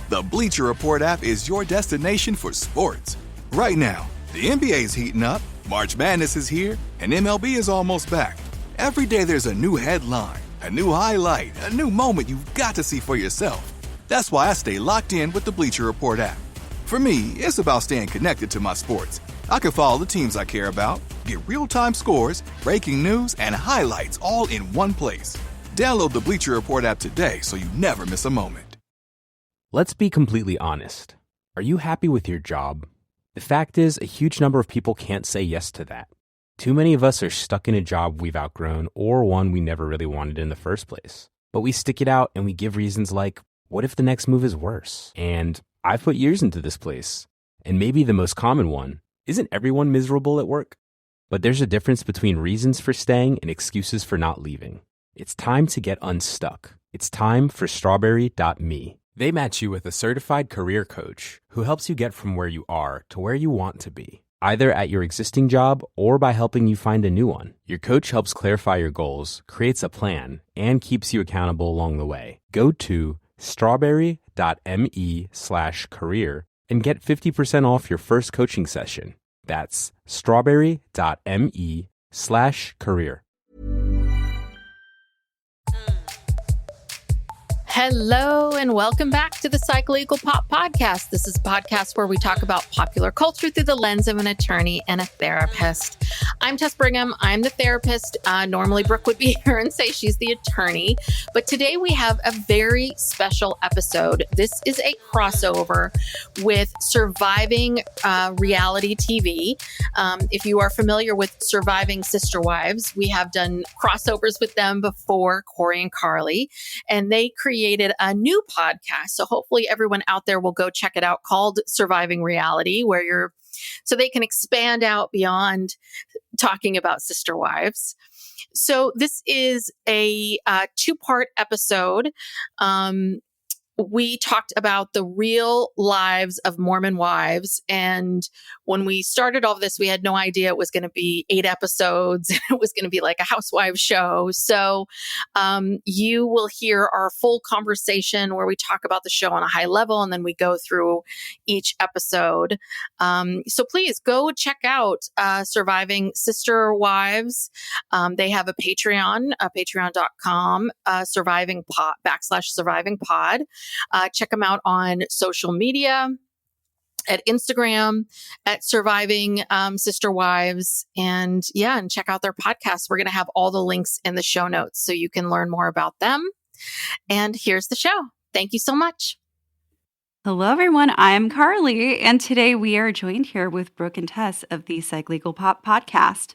The Bleacher Report app is your destination for sports. Right now, the NBA's heating up, March Madness is here, and MLB is almost back. Every day there's a new headline, a new highlight, a new moment you've got to see for yourself. That's why I stay locked in with the Bleacher Report app. For me, it's about staying connected to my sports. I can follow the teams I care about, get real-time scores, breaking news, and highlights all in one place. Download the Bleacher Report app today so you never miss a moment. Let's be completely honest. Are you happy with your job? The fact is, a huge number of people can't say yes to that. Too many of us are stuck in a job we've outgrown or one we never really wanted in the first place. But we stick it out and we give reasons like, what if the next move is worse? And I've put years into this place. And maybe the most common one, isn't everyone miserable at work? But there's a difference between reasons for staying and excuses for not leaving. It's time to get unstuck. It's time for Strawberry.me. They match you with a certified career coach who helps you get from where you are to where you want to be, either at your existing job or by helping you find a new one. Your coach helps clarify your goals, creates a plan, and keeps you accountable along the way. Go to strawberry.me/career and get 50% off your first coaching session. That's strawberry.me/career. Hello and welcome back to the Psychological Pop Podcast. This is a podcast where we talk about popular culture through the lens of an attorney and a therapist. I'm Tess Brigham. I'm the therapist. Normally Brooke would be here and say she's the attorney, but today we have a very special episode. This is a crossover with surviving reality TV. If you are familiar with Surviving Sister Wives, we have done crossovers with them before, Corey and Carly, and they created a new podcast. So hopefully everyone out there will go check it out, called Surviving Reality, so they can expand out beyond talking about sister wives. So this is a two-part episode. We talked about the real lives of Mormon wives. And when we started all of this, we had no idea it was going to be 8 episodes. It was going to be like a housewives show. So you will hear our full conversation where we talk about the show on a high level, and then we go through each episode. So please go check out Surviving Sister Wives. They have a Patreon, patreon.com, /survivingpod. Check them out on social media, at Instagram, at Surviving Sister Wives, and check out their podcast. We're going to have all the links in the show notes so you can learn more about them. And here's the show. Thank you so much. Hello, everyone. I'm Carly, and today we are joined here with Brooke and Tess of the Psychological Pop Podcast.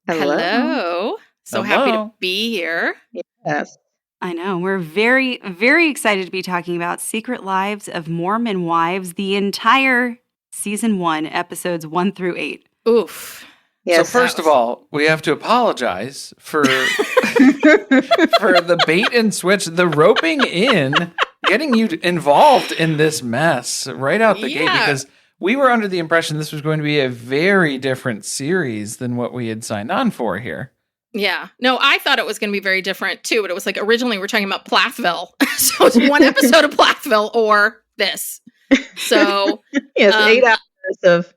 Hello. So happy to be here. Yes. I know. We're very, very excited to be talking about Secret Lives of Mormon Wives, the entire season 1, episodes 1 through 8. Oof. Yes, so first of all, we have to apologize for for the bait and switch, the roping in, getting you involved in this mess right out the gate, because we were under the impression this was going to be a very different series than what we had signed on for here. Yeah. No, I thought it was going to be very different too, but it was like originally we're talking about Plathville. So it's one episode of Plathville or this. So yes, 8 hours of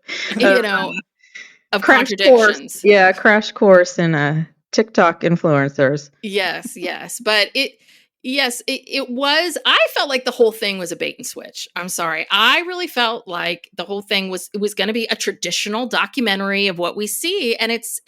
of contradictions. Course. Crash course in TikTok influencers. Yes. But it was, I felt like the whole thing was a bait and switch. I'm sorry. I really felt like the whole thing was going to be a traditional documentary of what we see. And it's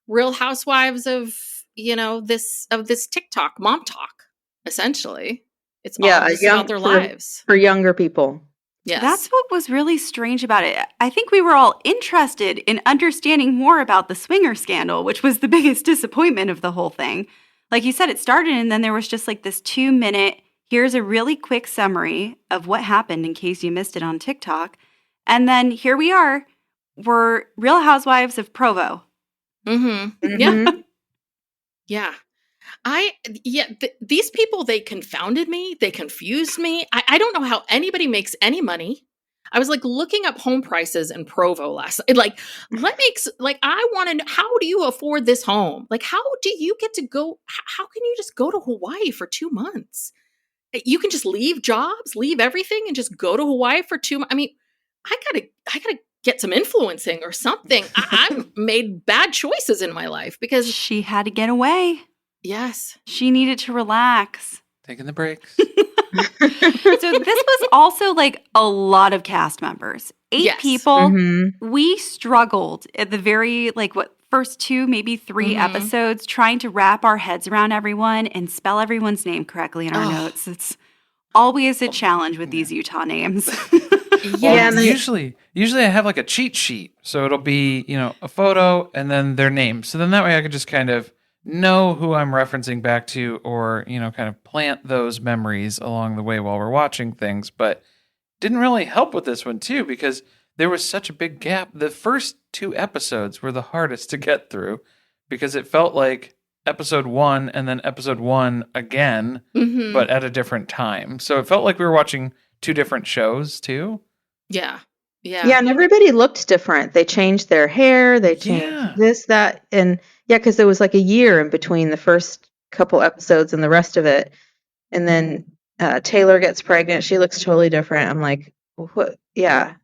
Real Housewives of, this TikTok mom talk, essentially. It's all about their lives. For younger people. Yes. That's what was really strange about it. I think we were all interested in understanding more about the swinger scandal, which was the biggest disappointment of the whole thing. Like you said, it started and then there was just like this 2-minute, here's a really quick summary of what happened in case you missed it on TikTok. And then here we are. We're Real Housewives of Provo. Mm-hmm. Yeah. These people, they confounded me. They confused me. I don't know how anybody makes any money. I was like looking up home prices in Provo last night. I want to know, how do you afford this home? Like, how do you get to go? How can you just go to Hawaii for 2 months? you can just leave jobs, leave everything, and just go to Hawaii for 2 months. I mean, I gotta get some influencing or something. I've made bad choices in my life because She had to get away. yes, She needed to relax. Taking the breaks. So this was also like a lot of cast members. 8 Yes. people. Mm-hmm. We struggled at the very, first 2, maybe 3 Mhm. episodes trying to wrap our heads around everyone and spell everyone's name correctly in our Oh. notes. It's always a challenge with these Utah names. Yeah, and Well, they- usually I have like a cheat sheet. So it'll be, a photo and then their name. So then that way I could just kind of know who I'm referencing back to or, kind of plant those memories along the way while we're watching things. But didn't really help with this one too because there was such a big gap. The first 2 episodes were the hardest to get through because it felt like episode 1 and then episode 1 again, Mhm. but at a different time. So it felt like we were watching 2 different shows too. yeah. Yeah, and everybody looked different. They changed their hair, they changed Yeah. this, that, and yeah, because there was like a year in between the first couple episodes and the rest of it. And then Taylor gets pregnant. She looks totally different. I'm like, what? Yeah,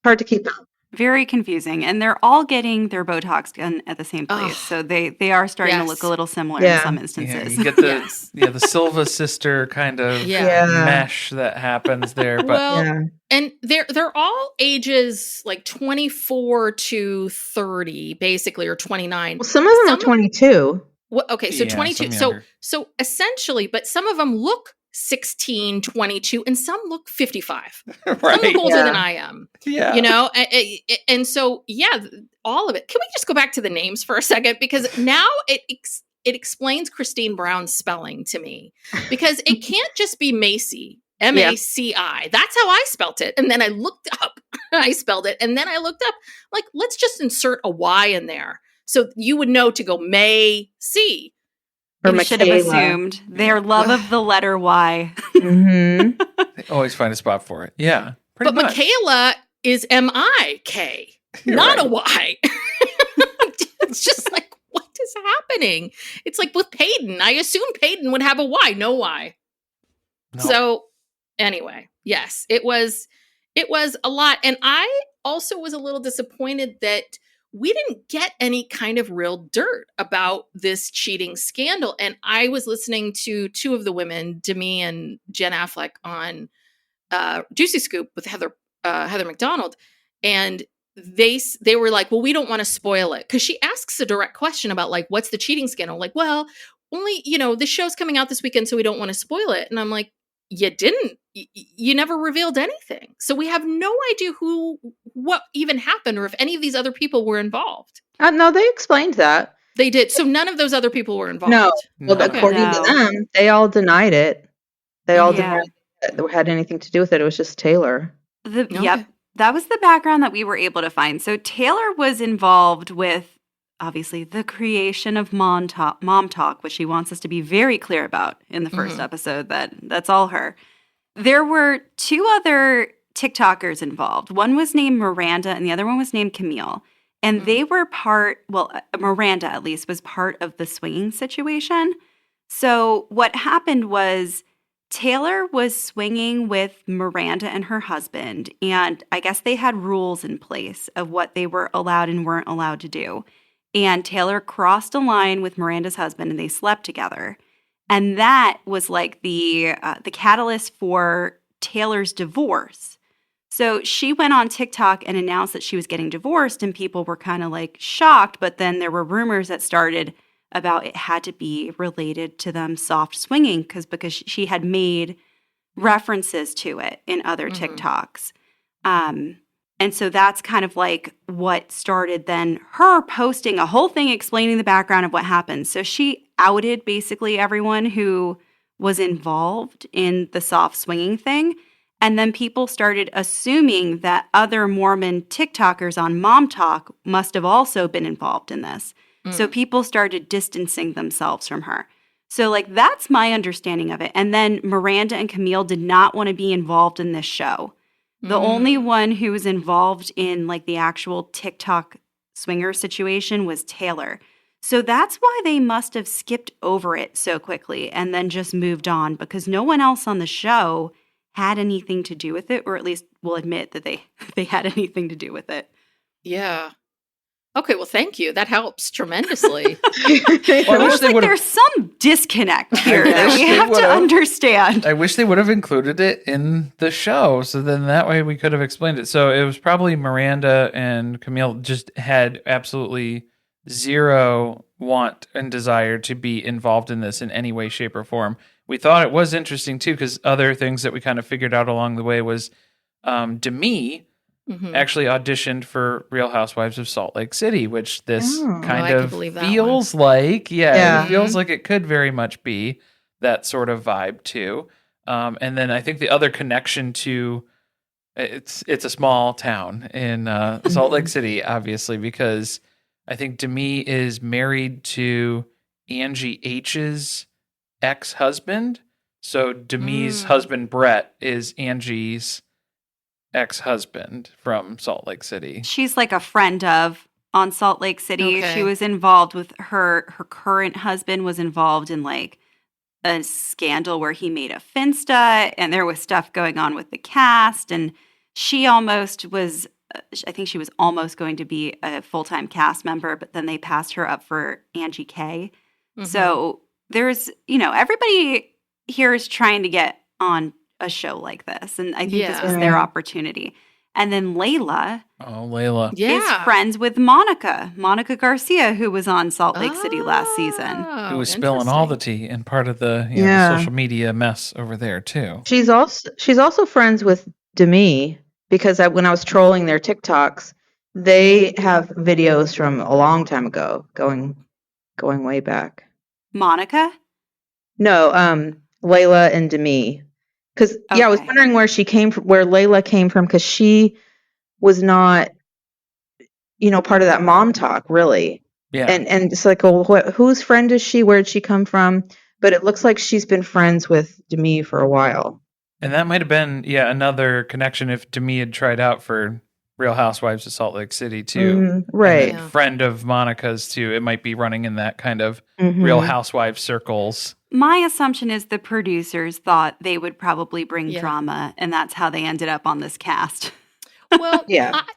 hard to keep up. Very confusing. And they're all getting their Botox done at the same place. Ugh. So they are starting to Yes. look a little similar Yeah. in some Yeah, instances. you get the Yes. the Silva sister kind of Yeah. mesh that happens there. But Well, Yeah. and they're all ages like 24 to 30, basically, or 29. Well, some of them Some are of- 22. Well, okay, so Yeah, 22. some So younger. so essentially, but some of them look 16, 22, and some look 55. Some look right. older Yeah. than I am. Yeah. And so all of it. Can we just go back to the names for a second because now it explains Christine Brown's spelling to me because it can't just be Macy. Maci. That's how I spelt it. And then I looked up, I spelled it, and then I looked up, like, let's just insert a Y in there. So you would know to go May-C. Or You should have Michaela. assumed their love of the letter Y. Mm-hmm. They always find a spot for it. Yeah. Pretty But much. Michaela is M-I-K, You're not right. a Y. It's just like, what is happening? It's like with Peyton. I assumed Peyton would have a Y, no Y. No. So anyway, yes, it was a lot. And I also was a little disappointed that we didn't get any kind of real dirt about this cheating scandal. And I was listening to 2 of the women, Demi and Jen Affleck, on Juicy Scoop with Heather McDonald, and they were like, well, we don't want to spoil it, because she asks a direct question about, like, what's the cheating scandal? Like, well, only, this show's coming out this weekend, so we don't want to spoil it. And I'm like, you didn't. You never revealed anything, so we have no idea what even happened, or if any of these other people were involved. No, they explained that. They did. So none of those other people were involved. No. Well, No. according No. to them, they all denied it. They all Yeah. denied that it had anything to do with it. It was just Taylor. Okay. Yep. That was the background that we were able to find. So Taylor was involved with, obviously, the creation of Mom Talk, which she wants us to be very clear about in the first episode, that's all her. There were 2 other TikTokers involved. One was named Miranda and the other one was named Camille. And they were Miranda at least was part of the swinging situation. So what happened was Taylor was swinging with Miranda and her husband, and I guess they had rules in place of what they were allowed and weren't allowed to do. And Taylor crossed a line with Miranda's husband, and they slept together. And that was like the catalyst for Taylor's divorce. So she went on TikTok and announced that she was getting divorced, and people were kind of like shocked. But then there were rumors that started about it had to be related to them soft swinging because she had made references to it in other TikToks. And so that's kind of like what started then her posting a whole thing explaining the background of what happened. So she outed basically everyone who was involved in the soft swinging thing. And then people started assuming that other Mormon TikTokers on Mom Talk must have also been involved in this. So people started distancing themselves from her. So, like, that's my understanding of it. And then Miranda and Camille did not want to be involved in this show. The only one who was involved in, like, the actual TikTok swinger situation was Taylor. So that's why they must have skipped over it so quickly and then just moved on, because no one else on the show had anything to do with it, or at least will admit that they had anything to do with it. Yeah. Okay, well, thank you. That helps tremendously. Well, I wish they would have. There's some disconnect here that wish we they have to would've. understand. I wish they would have included it in the show, so then that way we could have explained it. So it was probably Miranda and Camille just had absolutely zero want and desire to be involved in this in any way, shape, or form. We thought it was interesting too, because other things that we kind of figured out along the way was Demi actually auditioned for Real Housewives of Salt Lake City, which this kind of feels like. It feels like it could very much be that sort of vibe too. And then I think the other connection to it's a small town in Salt Lake City, obviously, because I think Demi is married to Angie H's ex-husband. So Demi's husband, Brett, is Angie's ex-husband from Salt Lake City. She's like a friend of on Salt Lake City. Okay. She was involved with her current husband was involved in like a scandal where he made a Finsta, and there was stuff going on with the cast, and she almost was I think she was almost going to be a full-time cast member, but then they passed her up for Angie K. So there's, everybody here is trying to get on a show like this, and I think this was their opportunity. And then Layla is friends with Monica Garcia, who was on Salt Lake City last season. Who was spilling all the tea and part of the, the social media mess over there too. She's also friends with Demi, because when I was trolling their TikToks, they have videos from a long time ago, going way back. Monica? No, Layla and Demi. Because I was wondering where she came from, where Layla came from, because she was not, part of that mom talk, really. Yeah. And it's like, well, whose friend is she? Where'd she come from? But it looks like she's been friends with Demi for a while. And that might have been, another connection if Demi had tried out for Real Housewives of Salt Lake City too. Right. Friend of Monica's too. It might be running in that kind of Real Housewives circles. My assumption is the producers thought they would probably bring drama, and that's how they ended up on this cast. Well,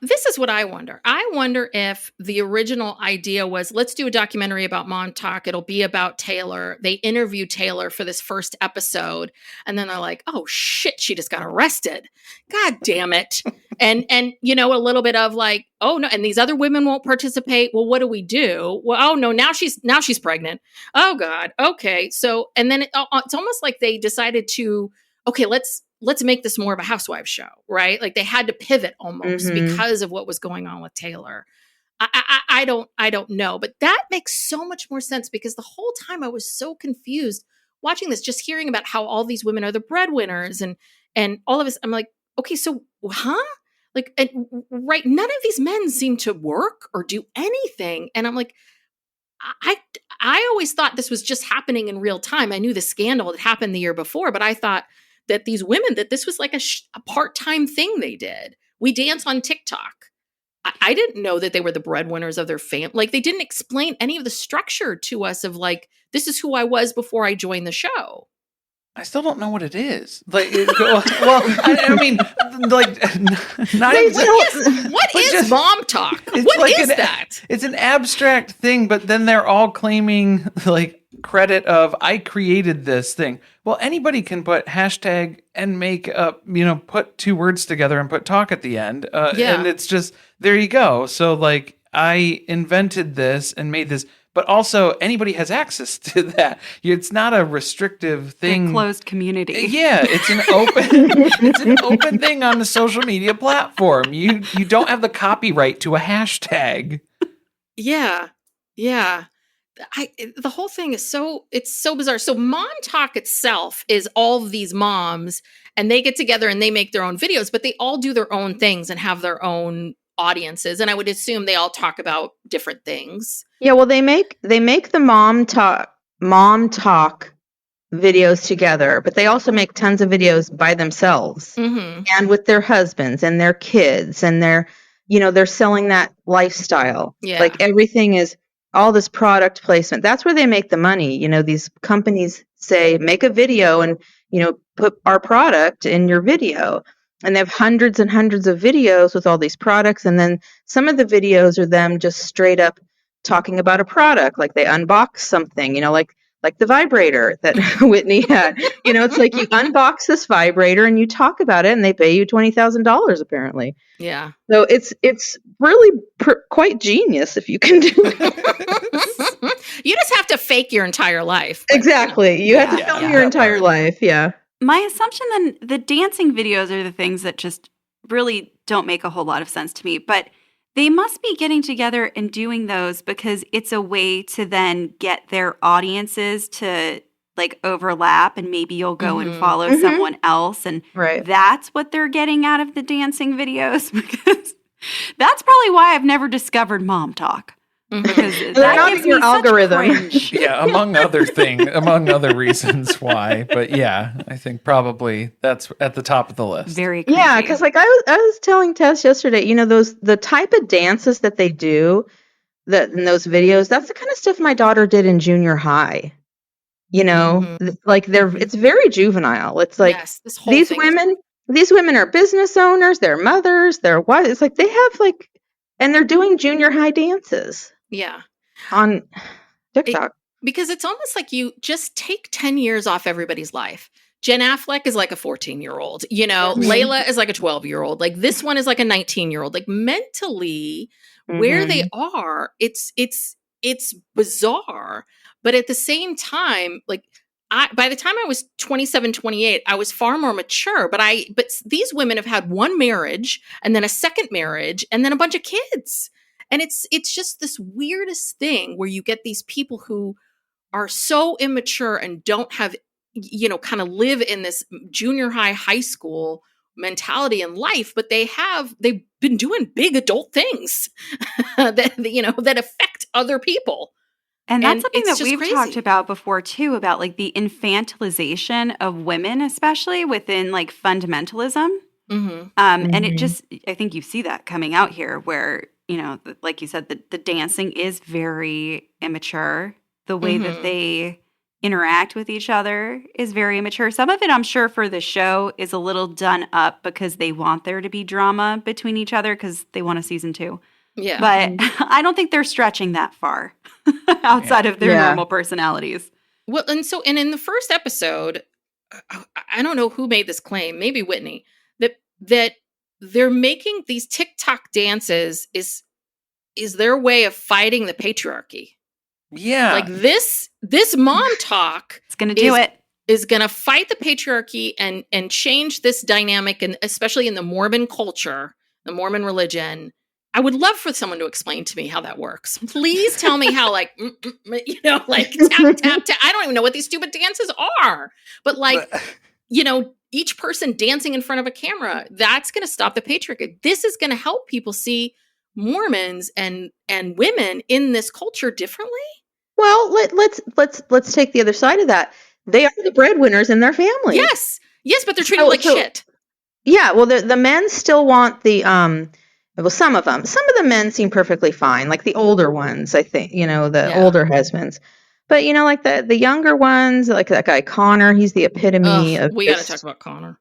this is what I wonder. I wonder if the original idea was, let's do a documentary about Montauk. It'll be about Taylor. They interview Taylor for this first episode, and then they're like, oh shit, she just got arrested. God damn it. And a little bit of like, oh no, and these other women won't participate. Well, what do we do? Well, oh no, now she's pregnant. Oh God. Okay. So, and then it's almost like they decided to, okay, let's make this more of a housewife show, right? Like they had to pivot almost because of what was going on with Taylor. I don't know, but that makes so much more sense, because the whole time I was so confused watching this, just hearing about how all these women are the breadwinners and all of this. I'm like, okay, so like, right? None of these men seem to work or do anything, and I'm like, I always thought this was just happening in real time. I knew the scandal had happened the year before, but I thought that these women, that this was like a part-time thing they did. We dance on TikTok. I didn't know that they were the breadwinners of their family. Like, they didn't explain any of the structure to us of like, this is who I was before I joined the show. I still don't know what it is. Like, I mean, like, not even. What is mom talk? What like is that? It's an abstract thing, but then they're all claiming like credit of, I created this thing. Well, anybody can put hashtag and make up, put two words together and put talk at the end. And it's just, there you go. So like, I invented this and made this. But also, anybody has access to that. It's not a restrictive thing. A closed community. Yeah, it's an open thing on the social media platform. You don't have the copyright to a hashtag. Yeah. The whole thing is so bizarre. So Montauk itself is all of these moms, and they get together and they make their own videos, but they all do their own things and have their own audiences, and I would assume they all talk about different things. Yeah, well, they make the mom talk videos together, but they also make tons of videos by themselves and with their husbands and their kids, and they're selling that lifestyle. Yeah. Like, everything is all this product placement. That's where they make the money. You know, these companies say, make a video and, you know, put our product in your video. And they have hundreds and hundreds of videos with all these products. And then some of the videos are them just straight up talking about a product, like they unbox something, you know, like the vibrator that Whitney had. You know, it's like you unbox this vibrator and you talk about it and they pay you $20,000 apparently. Yeah. So it's really quite genius if you can do it. You just have to fake your entire life. Exactly. You have to film your entire life. Yeah. My assumption then, the dancing videos are the things that just really don't make a whole lot of sense to me. But they must be getting together and doing those because it's a way to then get their audiences to like overlap, and maybe you'll go and follow someone else. And that's what they're getting out of the dancing videos, because that's probably why I've never discovered Mom Talk. Because that gives your me such algorithm. cringe. Yeah, among other reasons why. But yeah, I think probably that's at the top of the list. Very cringy. Yeah, because like I was telling Tess yesterday, you know, the type of dances that they do in those videos, that's the kind of stuff my daughter did in junior high. You know, like it's very juvenile. It's like these women are business owners, they're mothers, they're wives. It's like they have like, and they're doing junior high dances. Yeah. On TikTok. Because it's almost like you just take 10 years off everybody's life. Jen Affleck is like a 14-year-old, you know, Layla is like a 12-year-old. Like this one is like a 19-year-old. Like mentally where they are, it's bizarre. But at the same time, like by the time I was 27, 28, I was far more mature, but these women have had one marriage and then a second marriage and then a bunch of kids. And it's just this weirdest thing where you get these people who are so immature and don't have, you know, kind of live in this junior high school mentality in life, but they've been doing big adult things that affect other people. And that's something that we've crazy. talked about before too, about like the infantilization of women, especially within like fundamentalism. And it just, I think you see that coming out here where, you know, like you said, the dancing is very immature. The way that they interact with each other is very immature. Some of it, I'm sure, for the show is a little done up because they want there to be drama between each other because they want a season 2. Yeah. But I don't think they're stretching that far outside of their normal personalities. Well, and in the first episode, I don't know who made this claim, maybe Whitney, that they're making these TikTok dances is their way of fighting the patriarchy. Yeah. Like this Mom Talk it's going to do it. Is going to fight the patriarchy and change this dynamic, and especially in the Mormon culture, the Mormon religion. I would love for someone to explain to me how that works. Please tell me how, like, you know, like tap, tap, tap. I don't even know what these stupid dances are. But like, you know, each person dancing in front of a camera, that's going to stop the patriarchy. This is going to help people see Mormons and women in this culture differently. Well, let's take the other side of that. They are the breadwinners in their family. Yes, but they're treated like shit. Yeah, well, the men still want the well, some of the men seem perfectly fine, like the older ones, I think, you know, the older husbands. But, you know, like the younger ones, like that guy Connor, he's the epitome of we got to talk about Connor.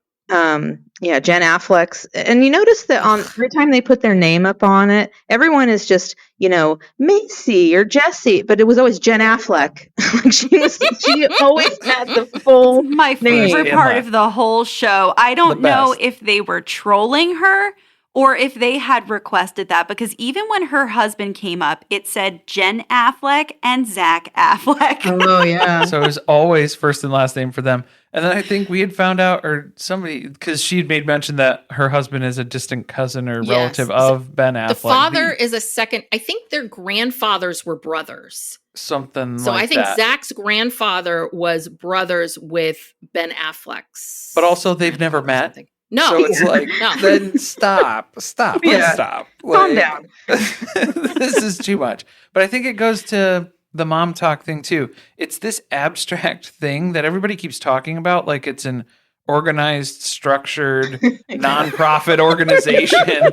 Yeah, Jen Affleck's. And you notice that every time they put their name up on it, everyone is just, you know, Macy or Jesse, but it was always Jen Affleck. Like she always had the full My favorite part of the whole show. I don't know if they were trolling her or if they had requested that, because even when her husband came up, it said Jen Affleck and Zach Affleck. Oh, yeah. So it was always first and last name for them. And then I think we had found out, or somebody, because she had made mention that her husband is a distant cousin or relative of Ben Affleck. The father is a second. I think their grandfathers were brothers. Something so like I think that. Zach's grandfather was brothers with Ben Affleck's. But also they've never met. No. So it's like, then stop. Yeah. Stop. Calm down. This is too much. But I think it goes to the Mom Talk thing too. It's this abstract thing that everybody keeps talking about, like it's an organized, structured, nonprofit organization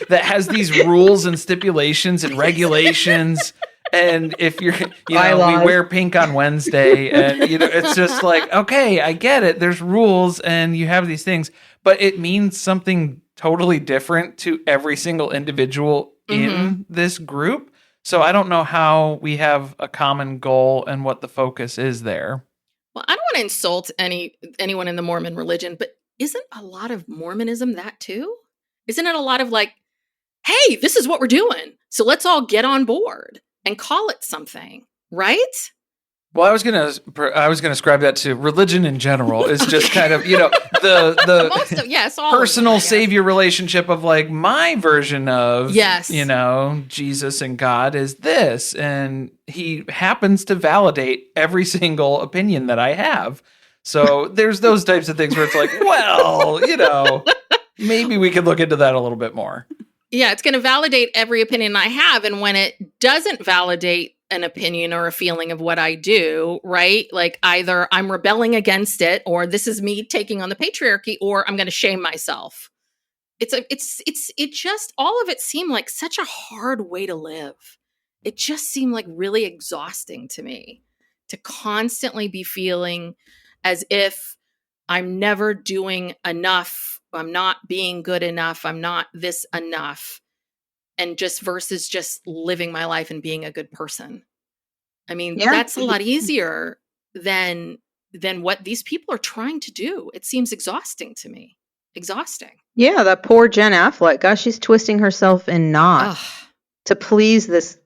that has these rules and stipulations and regulations. And if you're, we Bylaws. wear pink on Wednesday, and it's just like, okay, I get it. There's rules, and you have these things, but it means something totally different to every single individual in this group. So I don't know how we have a common goal and what the focus is there. Well, I don't want to insult anyone in the Mormon religion, but isn't a lot of Mormonism that too? Isn't it a lot of like, hey, this is what we're doing, so let's all get on board and call it something, right? Well, I was gonna ascribe that to religion in general. Is just kind of the Most of, yes, all personal of them, I guess. savior relationship of like my version of Yes. Jesus and God is this, and he happens to validate every single opinion that I have. So there's those types of things where it's like, well, maybe we could look into that a little bit more. Yeah, it's going to validate every opinion I have, and when it doesn't validate an opinion or a feeling of what I do, right? Like either I'm rebelling against it, or this is me taking on the patriarchy, or I'm going to shame myself. It just, all of it seemed like such a hard way to live. It just seemed like really exhausting to me to constantly be feeling as if I'm never doing enough. I'm not being good enough. I'm not this enough. And just versus just living my life and being a good person. I mean, that's a lot easier than what these people are trying to do. It seems exhausting to me. Exhausting. Yeah, that poor Jen Affleck. Gosh, she's twisting herself in knots to please this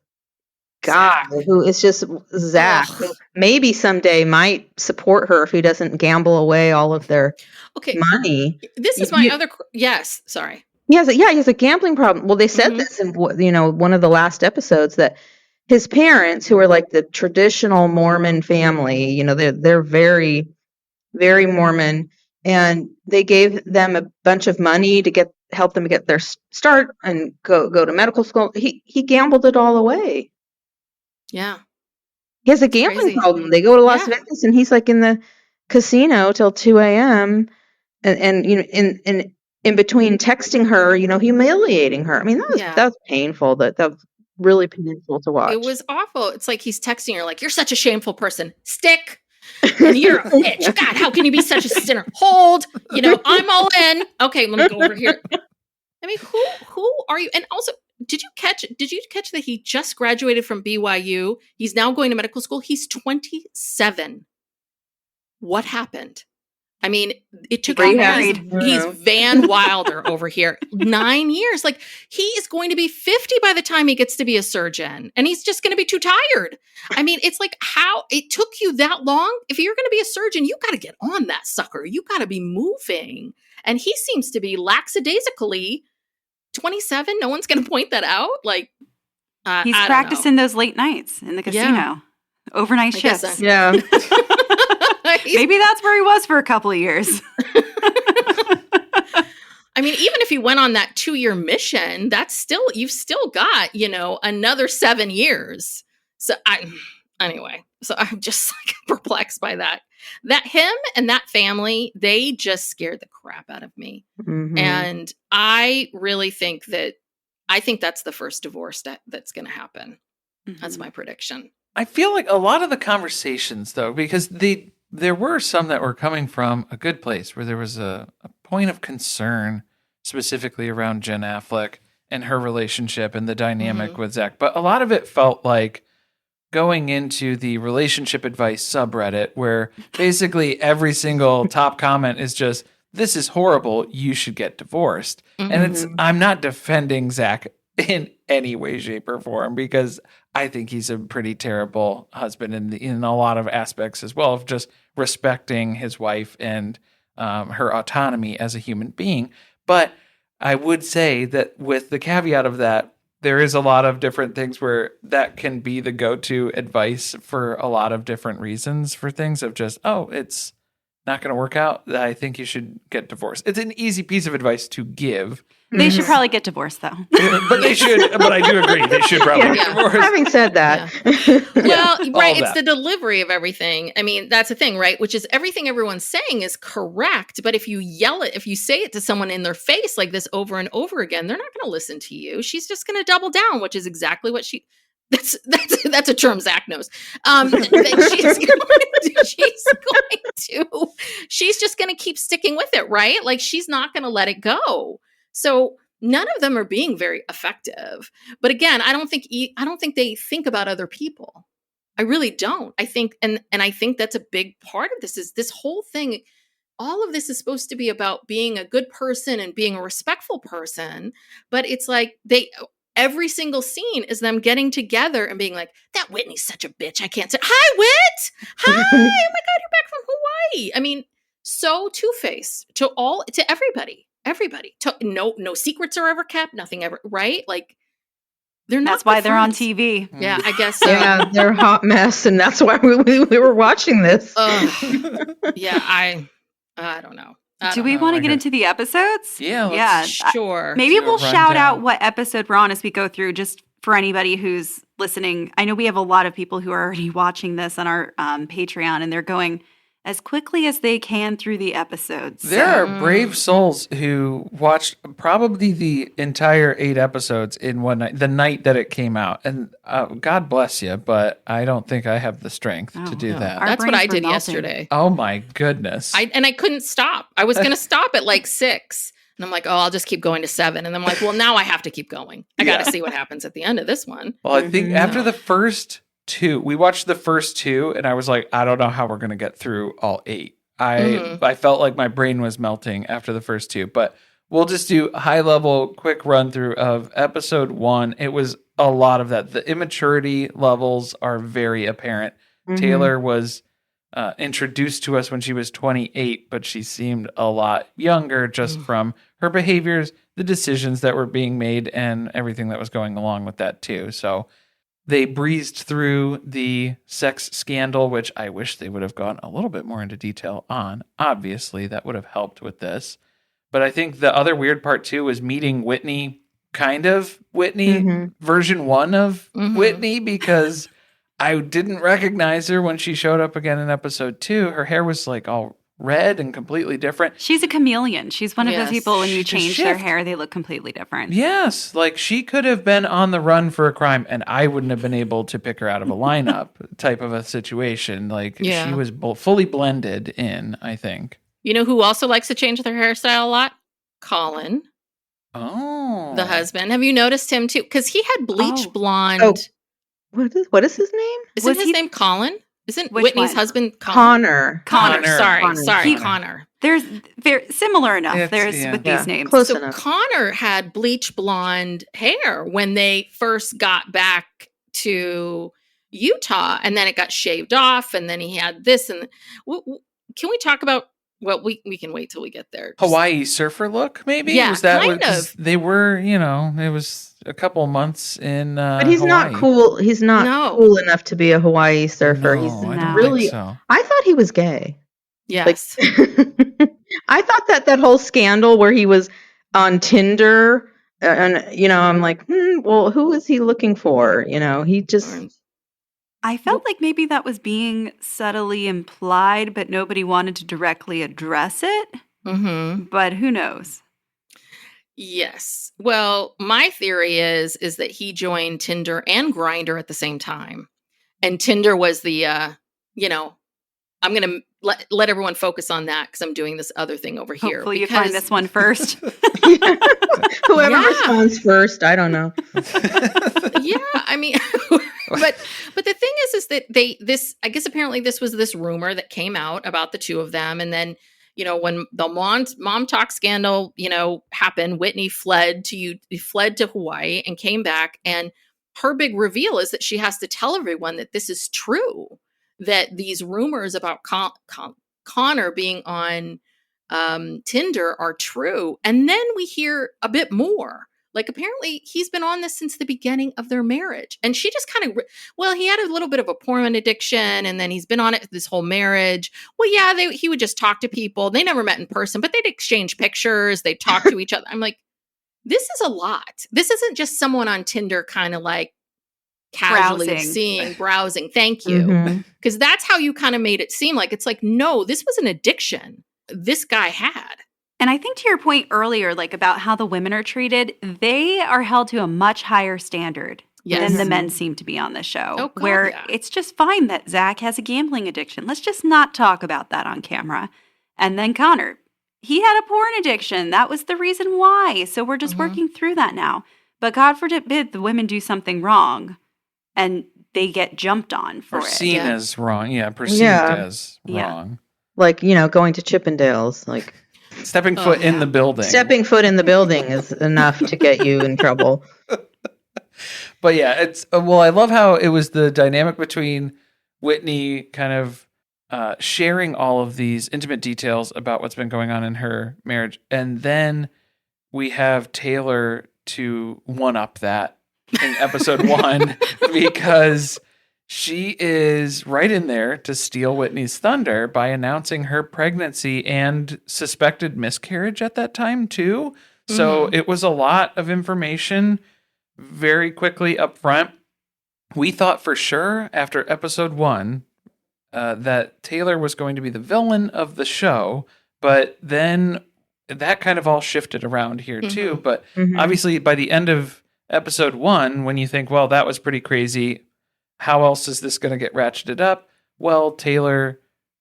guy who is just Zach, who maybe someday might support her if he doesn't gamble away all of their money. This is my other... Yes, sorry. He has a gambling problem. Well, they said this in one of the last episodes, that his parents, who are like the traditional Mormon family, they're very, very Mormon, and they gave them a bunch of money to help them get their start and go to medical school. He gambled it all away. Yeah. He has a gambling problem. They go to Las Vegas, and he's like in the casino till 2 a.m. and in between texting her, humiliating her. I mean, that was painful. That was really painful to watch. It was awful. It's like he's texting her like, you're such a shameful person. Stick. And you're a bitch. God, how can you be such a sinner? Hold. I'm all in. Okay, let me go over here. I mean, who are you? And also, did you catch that he just graduated from BYU? He's now going to medical school. He's 27. What happened? I mean, it took him. He's Van Wilder over here. 9 years. Like, he is going to be 50 by the time he gets to be a surgeon, and he's just going to be too tired. I mean, it's like, how it took you that long. If you're going to be a surgeon, you got to get on that sucker. You got to be moving. And he seems to be lackadaisically 27. No one's going to point that out. Like, he's practicing those late nights in the casino, overnight shifts. Yeah. Maybe that's where he was for a couple of years. I mean, even if he went on that 2-year mission, you've still got, another 7 years. So I'm just like perplexed by that. That him and that family, they just scared the crap out of me. Mm-hmm. And I really think that's the first divorce that's going to happen. Mm-hmm. That's my prediction. I feel like a lot of the conversations, though, because there were some that were coming from a good place, where there was a point of concern specifically around Jen Affleck and her relationship and the dynamic with Zach. But a lot of it felt like going into the relationship advice subreddit, where basically every single top comment is just, this is horrible, you should get divorced. Mm-hmm. And I'm not defending Zach in any way, shape, or form, because I think he's a pretty terrible husband in a lot of aspects as well, of just respecting his wife and her autonomy as a human being. But I would say that with the caveat of that, there is a lot of different things where that can be the go-to advice for a lot of different reasons, for things of just, it's not going to work out, I think you should get divorced. It's an easy piece of advice to give. They should probably get divorced, though. But I do agree. They should probably get divorced. Having said that. Well, right. It's the delivery of everything. I mean, that's the thing, right? Which is everything everyone's saying is correct. But if you if you say it to someone in their face like this over and over again, they're not going to listen to you. She's just going to double down, which is exactly what That's a term Zach knows. She's just going to keep sticking with it, right? Like she's not going to let it go. So none of them are being very effective. But again, I don't think they think about other people. I really don't. I think, and I think that's a big part of this. Is this whole thing? All of this is supposed to be about being a good person and being a respectful person, but it's like every single scene is them getting together and being like, that Whitney's such a bitch. I can't say, hi, Whit. Hi. Oh my God, you're back from Hawaii. I mean, so two-faced to everybody. No secrets are ever kept. Nothing ever, right? Like they're not. That's why they're on TV. Yeah, I guess so. Yeah, they're a hot mess, and that's why we were watching this. Yeah, I don't know. Do we want to get into the episodes? Yeah. Sure. Maybe we'll shout out what episode we're on as we go through, just for anybody who's listening. I know we have a lot of people who are already watching this on our Patreon, and they're going as quickly as they can through the episodes. There are brave souls who watched probably the entire 8 episodes in one night, the night that it came out. And God bless you, but I don't think I have the strength to do that. That's what I did yesterday. Oh my goodness. I couldn't stop. I was going to stop at like 6. And I'm like, I'll just keep going to 7. And I'm like, well, now I have to keep going. I got to see what happens at the end of this one. Well, I think after the first 2, we watched the first 2, and I was like, I don't know how we're going to get through all 8. I felt like my brain was melting after the first 2, but we'll just do a high level quick run through of episode 1. It was a lot of that. The immaturity levels are very apparent. Taylor was introduced to us when she was 28, but she seemed a lot younger just from her behaviors, the decisions that were being made, and everything that was going along with that too. So they breezed through the sex scandal, which I wish they would have gone a little bit more into detail on. Obviously, that would have helped with this. But I think the other weird part, too, was meeting Whitney, kind of Whitney, version 1 of Whitney, because I didn't recognize her when she showed up again in episode 2. Her hair was like all red and completely different. She's a chameleon. She's one of those people when you She change shift. their hair, they look completely different. Yes, like she could have been on the run for a crime, and I wouldn't have been able to pick her out of a lineup type of a situation. Like she was fully blended in, I think. You know who also likes to change their hairstyle a lot? Colin. Oh. The husband. Have you noticed him too? Because he had bleach blonde. Oh. What is his name? Isn't his name Colin? Isn't Which Whitney's one? husband Connor? Connor. Sorry, Connor. Connor. There's very similar enough. It's- With these names. Close So enough. Connor had bleach blonde hair when they first got back to Utah, and then it got shaved off, and then he had this. And can we talk about? Well, we can wait till we get there. Hawaii surfer look, maybe? Yeah, was that kind what, 'cause of. they were, it was a couple months in But he's Hawaii. not cool. He's not cool enough to be a Hawaii surfer. No, He's I don't really. think so. I thought he was gay. Yes. I thought that whole scandal where he was on Tinder, and I'm like, well, who is he looking for? He just. I felt like maybe that was being subtly implied, but nobody wanted to directly address it. But who knows? Yes. Well, my theory is that he joined Tinder and Grindr at the same time. And Tinder was the, I'm going to let everyone focus on that because I'm doing this other thing over here. Hopefully you find this one first. Whoever responds first, I don't know. Yeah, I mean, but the thing is that I guess apparently this was this rumor that came out about the two of them. And then, when the mom talk scandal, happened, Whitney fled to Hawaii and came back. And her big reveal is that she has to tell everyone that this is true, that these rumors about Connor being on Tinder are true. And then we hear a bit more. Like, apparently he's been on this since the beginning of their marriage. And she just kind of, he had a little bit of a porn addiction, and then he's been on it this whole marriage. Well, yeah, he would just talk to people. They never met in person, but they'd exchange pictures. They'd talk to each other. I'm like, this is a lot. This isn't just someone on Tinder kind of like casually browsing. Thank you. Because that's how you kind of made it seem like. It's like, no, this was an addiction this guy had. And I think to your point earlier, like about how the women are treated, they are held to a much higher standard Yes. than the men seem to be on the show. Oh, God, where yeah. it's just fine that Zach has a gambling addiction. Let's just not talk about that on camera. And then Connor, he had a porn addiction. That was the reason why. So we're just working through that now. But God forbid the women do something wrong and they get jumped on for Or it. seen as wrong. Yeah, perceived Yeah. as wrong. Like, going to Chippendales, like Stepping foot in the building. stepping foot in the building is enough to get you in trouble. But yeah, it's well, I love how it was the dynamic between Whitney kind of sharing all of these intimate details about what's been going on in her marriage. And then we have Taylor to one up that in episode 1 because she is right in there to steal Whitney's thunder by announcing her pregnancy and suspected miscarriage at that time too. So it was a lot of information very quickly up front. We thought for sure after episode 1 that Taylor was going to be the villain of the show, but then that kind of all shifted around here too. But obviously by the end of episode 1, when you think, well, that was pretty crazy, how else is this going to get ratcheted up? Well, Taylor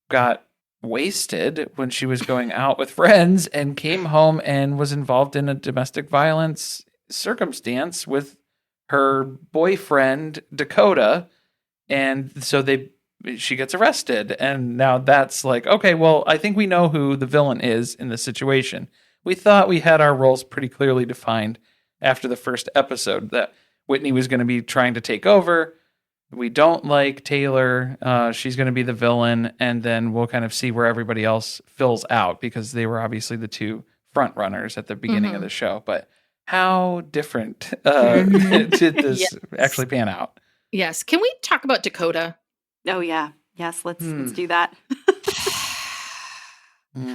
got wasted when she was going out with friends and came home and was involved in a domestic violence circumstance with her boyfriend Dakota, and so she gets arrested. And now that's like, okay, well, I think we know who the villain is in this situation. We thought we had our roles pretty clearly defined after the first episode, that Whitney was going to be trying to take over. We don't like Taylor. She's going to be the villain. And then we'll kind of see where everybody else fills out, because they were obviously the two front runners at the beginning of the show. But how different did this actually pan out? Yes. Can we talk about Dakota? Oh, yeah. Yes, let's do that.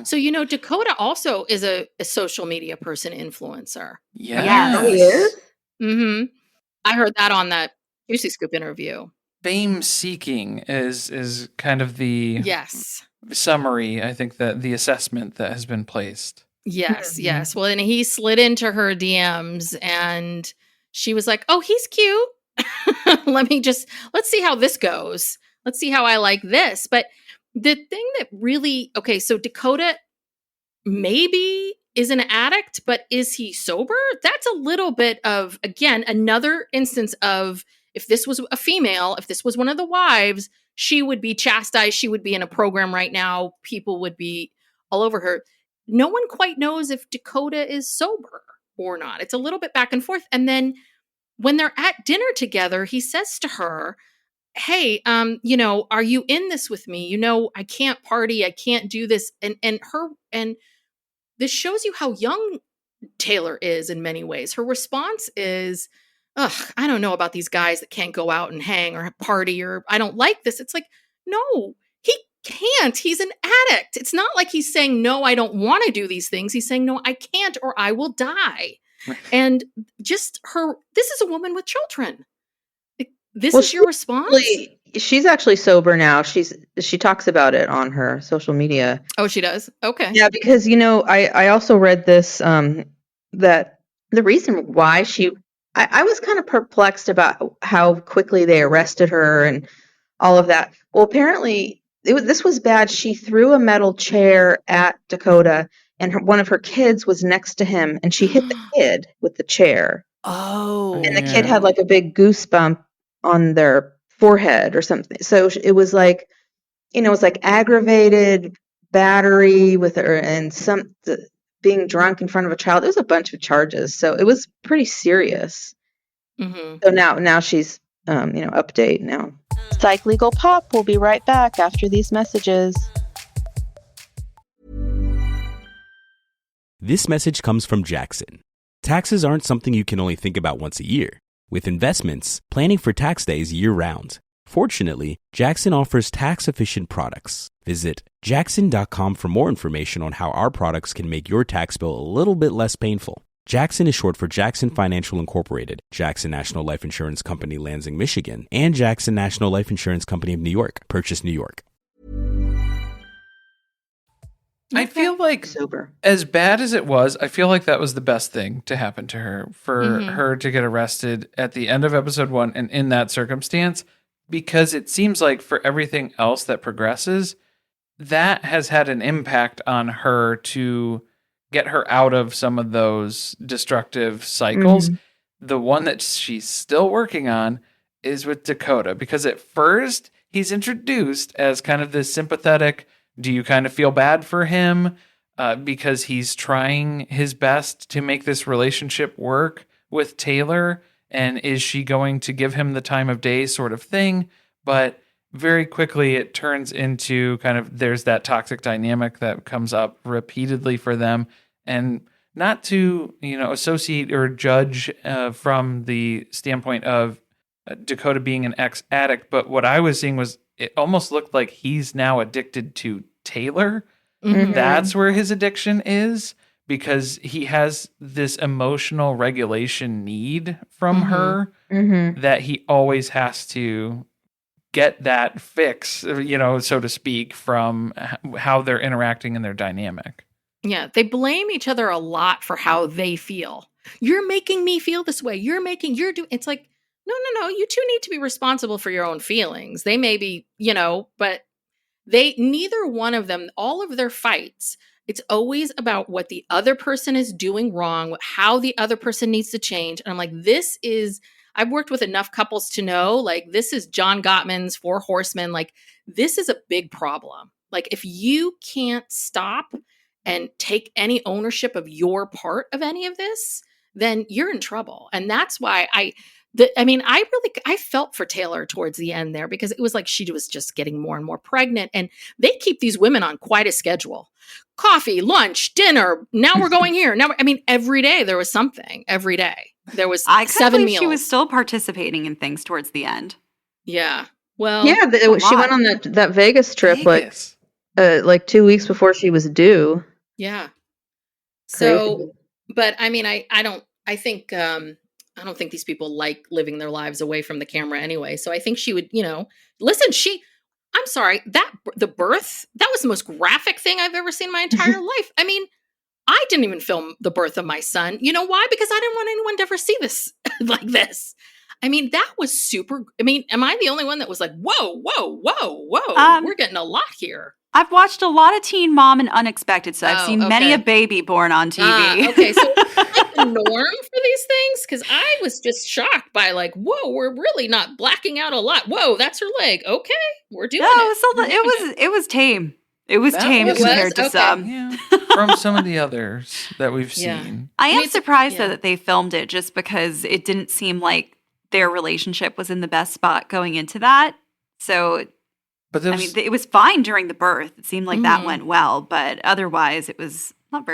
So, Dakota also is a social media person, influencer. Yes. Oh, he is? Mm-hmm. I heard that on that Juicy Scoop interview. Fame seeking is kind of the summary, I think, that the assessment that has been placed. Yes, yes. Well, and he slid into her DMs and she was like, oh, he's cute. Let's see how this goes. Let's see how I like this. But the thing that really, so Dakota maybe is an addict, but is he sober? That's a little bit of, again, another instance of, if this was a female, if this was one of the wives, she would be chastised. She would be in a program right now. People would be all over her. No one quite knows if Dakota is sober or not. It's a little bit back and forth. And then when they're at dinner together, he says to her, hey, are you in this with me? I can't party. I can't do this. And this shows you how young Taylor is in many ways. Her response is, I don't know about these guys that can't go out and hang or party, or I don't like this. It's like, no, he can't. He's an addict. It's not like he's saying, no, I don't want to do these things. He's saying, no, I can't, or I will die. And just this is a woman with children. This is your response? She's actually sober now. She talks about it on her social media. Oh, she does? Okay. Yeah, because, I also read this, that the reason why I was kind of perplexed about how quickly they arrested her and all of that. Well, apparently this was bad. She threw a metal chair at Dakota, and one of her kids was next to him, and she hit the kid with the chair. Oh. And the kid had like a big goosebump on their forehead or something. So it was like, it was like aggravated battery with her and being drunk in front of a child. It was a bunch of charges. So it was pretty serious. Mm-hmm. So now she's, update now. Psych Legal Pop will be right back after these messages. This message comes from Jackson. Taxes aren't something you can only think about once a year. With investments, planning for tax day is year-round. Fortunately, Jackson offers tax-efficient products. Visit jackson.com for more information on how our products can make your tax bill a little bit less painful. Jackson is short for Jackson Financial Incorporated, Jackson National Life Insurance Company, Lansing, Michigan, and Jackson National Life Insurance Company of New York, Purchase, New York. I feel like sober. As bad as it was, I feel like that was the best thing to happen to her, for her to get arrested at the end of episode 1 and in that circumstance, because it seems like for everything else that progresses, that has had an impact on her to get her out of some of those destructive cycles. The one that she's still working on is with Dakota, because at first he's introduced as kind of this sympathetic, do you kind of feel bad for him? Because he's trying his best to make this relationship work with Taylor. And is she going to give him the time of day sort of thing? But very quickly it turns into kind of, there's that toxic dynamic that comes up repeatedly for them. And not to, associate or judge from the standpoint of Dakota being an ex-addict, but what I was seeing was it almost looked like he's now addicted to Taylor. That's where his addiction is, because he has this emotional regulation need from her that he always has to get that fix, so to speak, from how they're interacting in their dynamic. Yeah, they blame each other a lot for how they feel. You're making me feel this way. It's like, no, you two need to be responsible for your own feelings. They may be, but neither one of them, all of their fights, it's always about what the other person is doing wrong, how the other person needs to change. And I'm like, I've worked with enough couples to know, like, this is John Gottman's Four Horsemen. Like, this is a big problem. Like, if you can't stop and take any ownership of your part of any of this, then you're in trouble. And that's why I felt for Taylor towards the end there, because it was like she was just getting more and more pregnant, and they keep these women on quite a schedule. Coffee, lunch, dinner. Now we're going here. Every day there was something. Every day there was 7 meals. She was still participating in things towards the end. Yeah. Well, yeah, she went on that Vegas trip like 2 weeks before she was due. Yeah. Crazy. So, but I don't think these people like living their lives away from the camera anyway. So I think she would, listen, I'm sorry, the birth, that was the most graphic thing I've ever seen in my entire life. I didn't even film the birth of my son. You know why? Because I didn't want anyone to ever see this like this. That was super. Am I the only one that was like, whoa, we're getting a lot here. I've watched a lot of Teen Mom and Unexpected, so I've seen many a baby born on TV. Okay, so it's like the norm for these things? Because I was just shocked by like, whoa, we're really not blacking out a lot. Whoa, that's her leg. Okay, we're doing it. It was tame. It was tame compared to some. Yeah. From some of the others that we've seen. I am surprised though that they filmed it, just because it didn't seem like their relationship was in the best spot going into that. So, but it was fine during the birth. It seemed like that went well, but otherwise it was not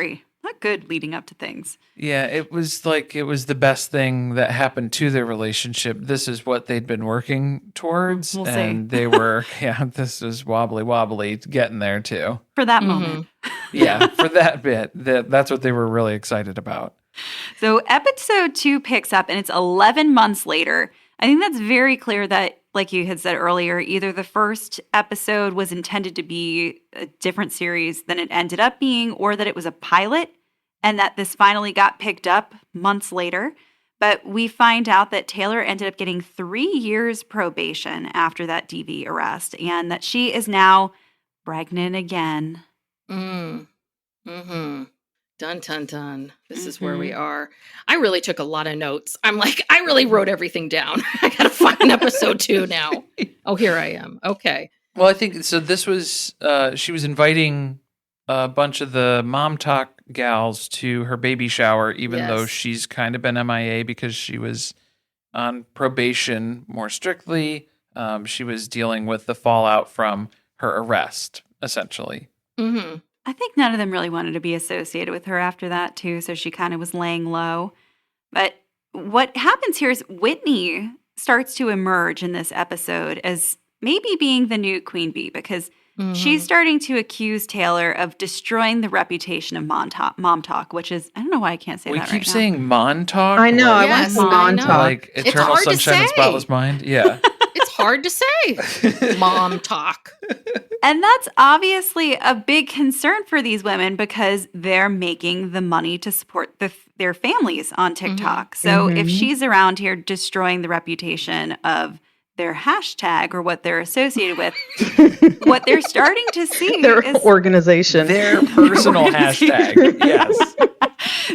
good leading up to things. Yeah, it was the best thing that happened to their relationship. This is what they'd been working towards. We'll and see. They were, this was wobbly, getting there too. For that moment. Yeah, for that bit. That's what they were really excited about. So episode 2 picks up, and it's 11 months later. I think that's very clear that, like you had said earlier, either the first episode was intended to be a different series than it ended up being, or that it was a pilot, and that this finally got picked up months later. But we find out that Taylor ended up getting 3 years probation after that DV arrest, and that she is now pregnant again. Dun, dun, dun. This is where we are. I really took a lot of notes. I'm like, I really wrote everything down. I got to find episode 2 now. Oh, here I am. Okay. Well, I think, so this was, she was inviting a bunch of the Mom Talk gals to her baby shower, even though she's kind of been MIA because she was on probation more strictly. She was dealing with the fallout from her arrest, essentially. I think none of them really wanted to be associated with her after that, too, so she kind of was laying low. But what happens here is Whitney starts to emerge in this episode as maybe being the new queen bee, because she's starting to accuse Taylor of destroying the reputation of Mom Talk, which is, I don't know why I can't say that right now. We keep saying Mon Talk? I know, I Yes, want Mon Talk. Like Eternal Sunshine and Spotless Mind? Yeah. It's hard to say. Mom Talk. And that's obviously a big concern for these women because they're making the money to support their families on TikTok. So if she's around here destroying the reputation of their hashtag or what they're associated with, what they're starting to see Their is organization. Their personal hashtag. Yes.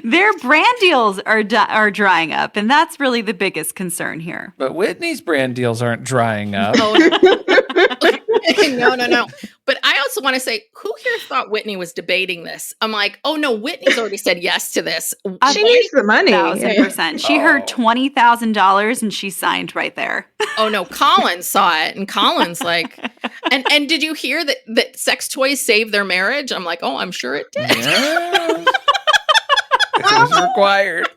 their brand deals are drying up. And that's really the biggest concern here. But Whitney's brand deals aren't drying up. Oh, no. But I also want to say, who here thought Whitney was debating this? I'm like, oh no, Whitney's already said yes to this. She needs the money. 1,000%. She heard $20,000 and she signed right there. Oh no, Colin saw it, and Colin's like, and did you hear that sex toys saved their marriage? I'm like, oh, I'm sure it did. Yeah. It was required.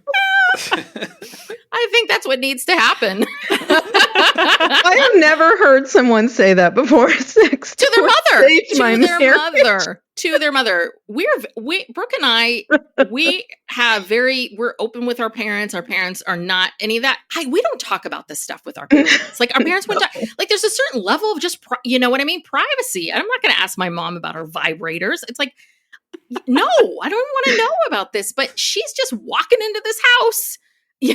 I think that's what needs to happen. I have never heard someone say that before. Sex To their mother. To their mother. Brooke and I, we're open with our parents. Our parents are not any of that. We don't talk about this stuff with our parents. Like our parents wouldn't talk, like there's a certain level of just, you know what I mean? Privacy. I'm not going to ask my mom about her vibrators. It's like, no, I don't want to know about this, but she's just walking into this house, you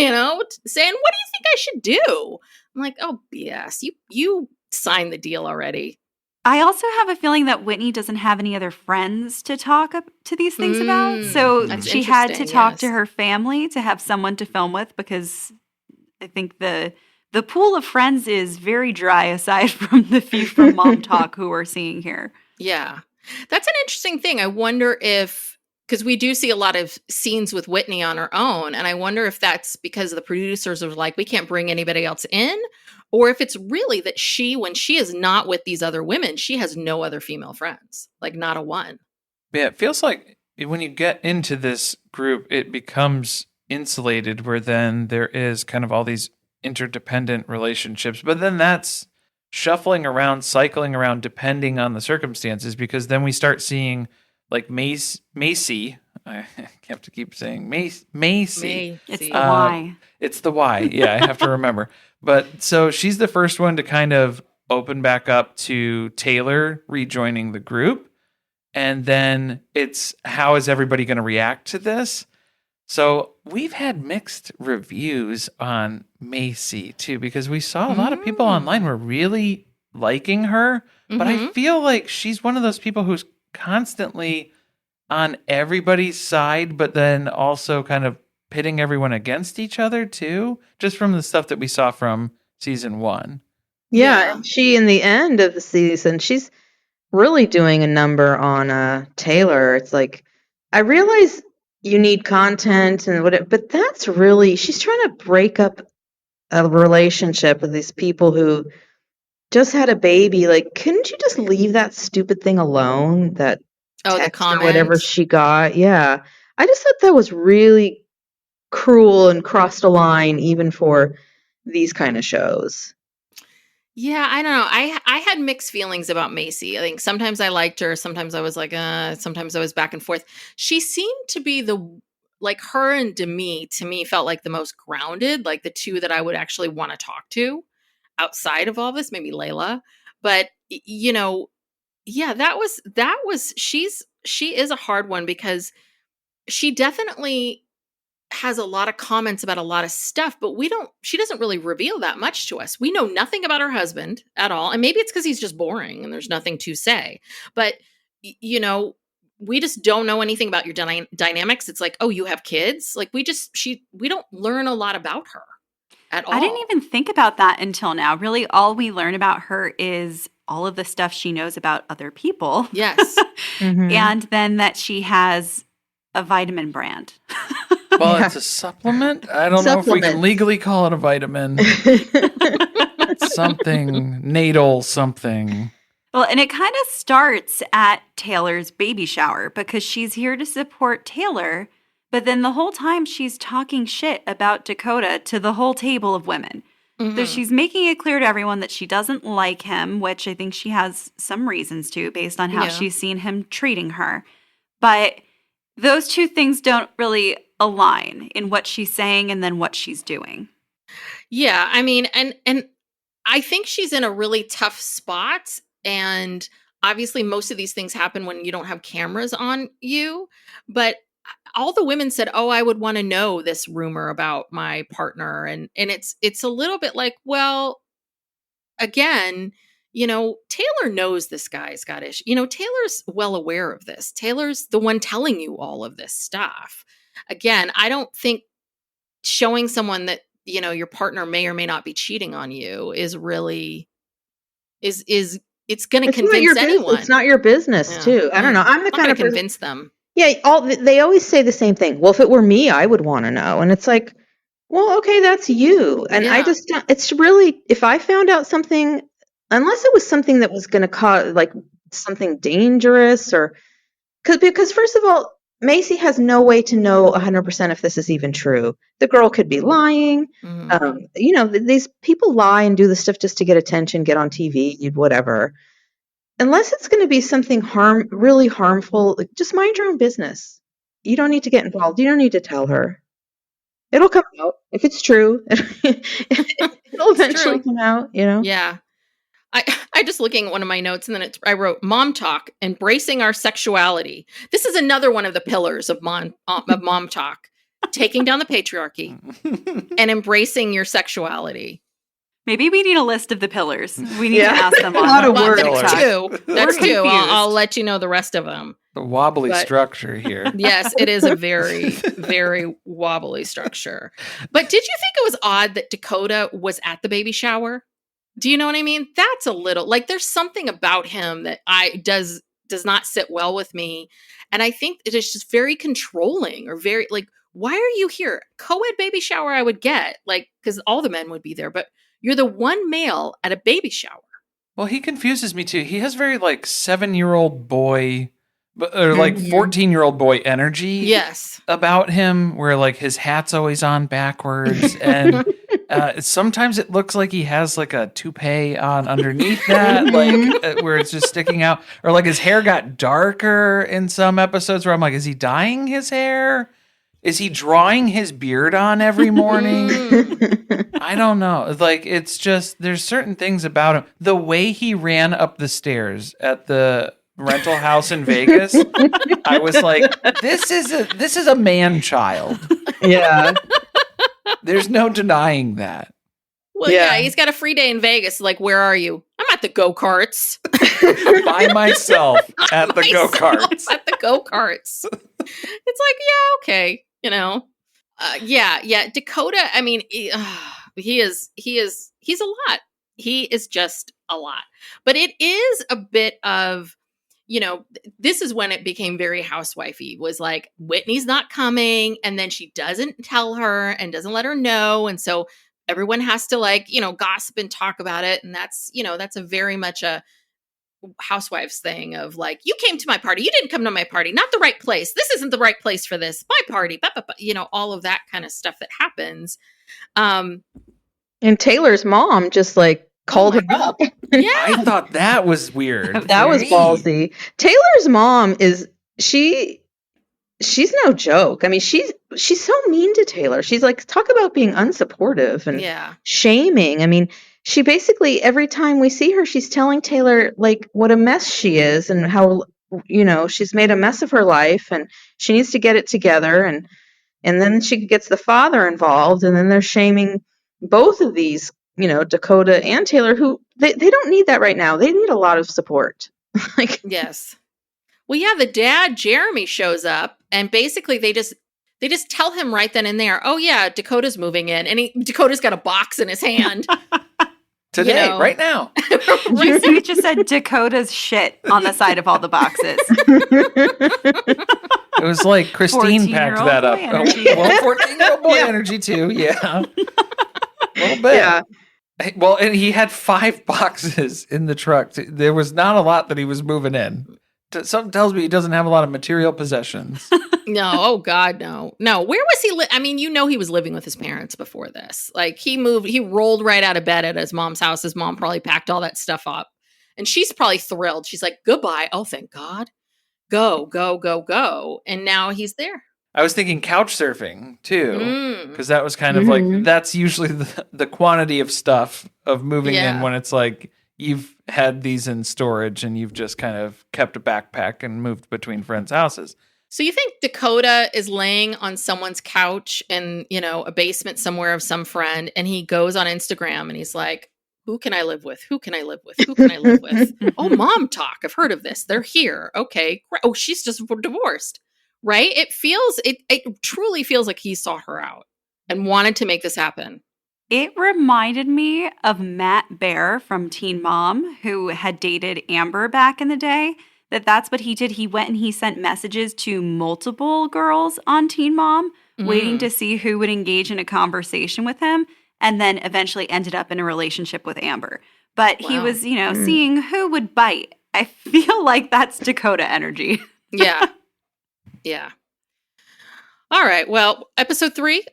know, saying, what do you think I should do? I'm like, oh, BS. You signed the deal already. I also have a feeling that Whitney doesn't have any other friends to talk to these things about. So she had to talk to her family to have someone to film with because I think the pool of friends is very dry aside from the few from Mom Talk who we're seeing here. Yeah. That's an interesting thing. I wonder if, because we do see a lot of scenes with Whitney on her own, and I wonder if that's because the producers are like, we can't bring anybody else in, or if it's really that when she is not with these other women, she has no other female friends, like not a one. Yeah, it feels like when you get into this group, it becomes insulated where then there is kind of all these interdependent relationships, but then that's shuffling around, cycling around, depending on the circumstances, because then we start seeing like Macy. I have to keep saying Macy. It's the Y. It's the Y. Yeah, I have to remember. But so she's the first one to kind of open back up to Taylor rejoining the group. And then it's how is everybody going to react to this? So we've had mixed reviews on Macy too, because we saw a lot of people online were really liking her, but I feel like she's one of those people who's constantly on everybody's side, but then also kind of pitting everyone against each other too, just from the stuff that we saw from season 1. Yeah, she in the end of the season, she's really doing a number on Taylor. It's like, I realize you need content and whatever, but that's really, she's trying to break up a relationship with these people who just had a baby. Like, couldn't you just leave that stupid thing alone? That the comment or whatever she got. Yeah, I just thought that was really cruel and crossed a line even for these kind of shows. Yeah, I don't know. I had mixed feelings about Macy. I think sometimes I liked her. Sometimes I was like, sometimes I was back and forth. She seemed to be her and Demi, to me, felt like the most grounded, like the two that I would actually want to talk to outside of all this, maybe Layla. But, you know, yeah, she is a hard one because she definitely has a lot of comments about a lot of stuff, but she doesn't really reveal that much to us. We know nothing about her husband at all. And maybe it's because he's just boring and there's nothing to say, but you know, we just don't know anything about your dynamics. It's like, oh, you have kids. Like we don't learn a lot about her at all. I didn't even think about that until now. Really, all we learn about her is all of the stuff she knows about other people. Yes. And then that she has a vitamin brand. Well, it's a supplement. I don't know if we can legally call it a vitamin. Something, natal something. Well, and it kind of starts at Taylor's baby shower because she's here to support Taylor, but then the whole time she's talking shit about Dakota to the whole table of women. So she's making it clear to everyone that she doesn't like him, which I think she has some reasons to based on how she's seen him treating her. But those two things don't really align in what she's saying and then what she's doing. Yeah, I mean, and I think she's in a really tough spot And obviously most of these things happen when you don't have cameras on you, but all the women said, "Oh, I would want to know this rumor about my partner." And it's a little bit like, well, again, Taylor knows this guy's got issues. Taylor's well aware of this. Taylor's the one telling you all of this stuff. Again, I don't think showing someone that, your partner may or may not be cheating on you is really is it's going to convince anyone. It's not your business, too. I don't know. I'm the kind of convince them. Yeah, they always say the same thing. Well, if it were me, I would want to know. And it's like, well, okay, that's you. And I just, it's really, if I found out something, unless it was something that was going to cause like something dangerous because first of all, Macy has no way to know 100% if this is even true. The girl could be lying. These people lie and do the stuff just to get attention, get on TV, whatever. Unless it's going to be something really harmful, just mind your own business. You don't need to get involved. You don't need to tell her. It'll come out. If it's true, it'll eventually come out, Yeah. I just looking at one of my notes, and then I wrote Mom Talk, embracing our sexuality. This is another one of the pillars of Mom Talk, taking down the patriarchy and embracing your sexuality. Maybe we need a list of the pillars. We need to ask them all. A lot of work. That's two. I'll let you know the rest of them. The wobbly structure here. Yes, it is a very, very wobbly structure. But did you think it was odd that Dakota was at the baby shower? Do you know what I mean? That's a little like there's something about him that does not sit well with me. And I think it is just very controlling or very like, why are you here? Co-ed baby shower I would get, like, because all the men would be there, but you're the one male at a baby shower. Well, he confuses me too. He has very like 7-year-old boy or like 14-year-old boy energy about him, where like his hat's always on backwards. And sometimes it looks like he has like a toupee on underneath that, like where it's just sticking out. Or like his hair got darker in some episodes where I'm like, is he dyeing his hair? Is he drawing his beard on every morning? I don't know. Like, it's just, there's certain things about him. The way he ran up the stairs at the rental house in Vegas, I was like, this is a man child. Yeah. There's no denying that. Well, yeah, he's got a free day in Vegas. Like, where are you? I'm at the go-karts. By myself at the go-karts. At the go-karts. It's like, yeah, okay. Dakota, I mean, he's a lot. He is just a lot. But it is a bit of, this is when it became very housewifey, was like, Whitney's not coming, and then she doesn't tell her and doesn't let her know. And so everyone has to gossip and talk about it. And that's a very much a housewives thing of like, you came to my party, you didn't come to my party, not the right place, this isn't the right place for this, my party, all of that kind of stuff that happens. And Taylor's mom just like called her up. Yeah, I thought that was weird. That was ballsy. Taylor's mom she's no joke. I mean, she's so mean to Taylor. She's like, talk about being unsupportive and shaming. I mean, she basically, every time we see her, she's telling Taylor like what a mess she is and how, she's made a mess of her life and she needs to get it together. And then she gets the father involved, and then they're shaming both of these, Dakota and Taylor, who they don't need that right now. They need a lot of support. Yes. Well, yeah, the dad, Jeremy, shows up, and basically they just tell him right then and there, oh yeah, Dakota's moving in, and Dakota's got a box in his hand. Today, right now. You just said Dakota's shit on the side of all the boxes. It was like Christine packed that up. 14-year-old boy energy too, yeah. A little bit. Yeah. Well, and he had 5 boxes in the truck. There was not a lot that he was moving in. Something tells me he doesn't have a lot of material possessions. No, oh God, no. Where was he? I mean, he was living with his parents before this. Like he rolled right out of bed at his mom's house. His mom probably packed all that stuff up, and she's probably thrilled. She's like, goodbye. Oh, thank God. Go, go, go, go. And now he's there. I was thinking couch surfing too, because that was kind of like, that's usually the quantity of stuff of moving in when it's like, you've had these in storage and you've just kind of kept a backpack and moved between friends' houses. So you think Dakota is laying on someone's couch in, a basement somewhere of some friend, and he goes on Instagram and he's like, who can I live with? Who can I live with? Who can I live with? Oh, mom talk. I've heard of this. They're here. Okay. Oh, she's just divorced. Right? It truly feels like he saw her out and wanted to make this happen. It reminded me of Matt Bear from Teen Mom, who had dated Amber back in the day. That's what he did. He went and he sent messages to multiple girls on Teen Mom, waiting to see who would engage in a conversation with him, and then eventually ended up in a relationship with Amber. But he was, seeing who would bite. I feel like that's Dakota energy. Yeah. Yeah. All right. Well, episode 3.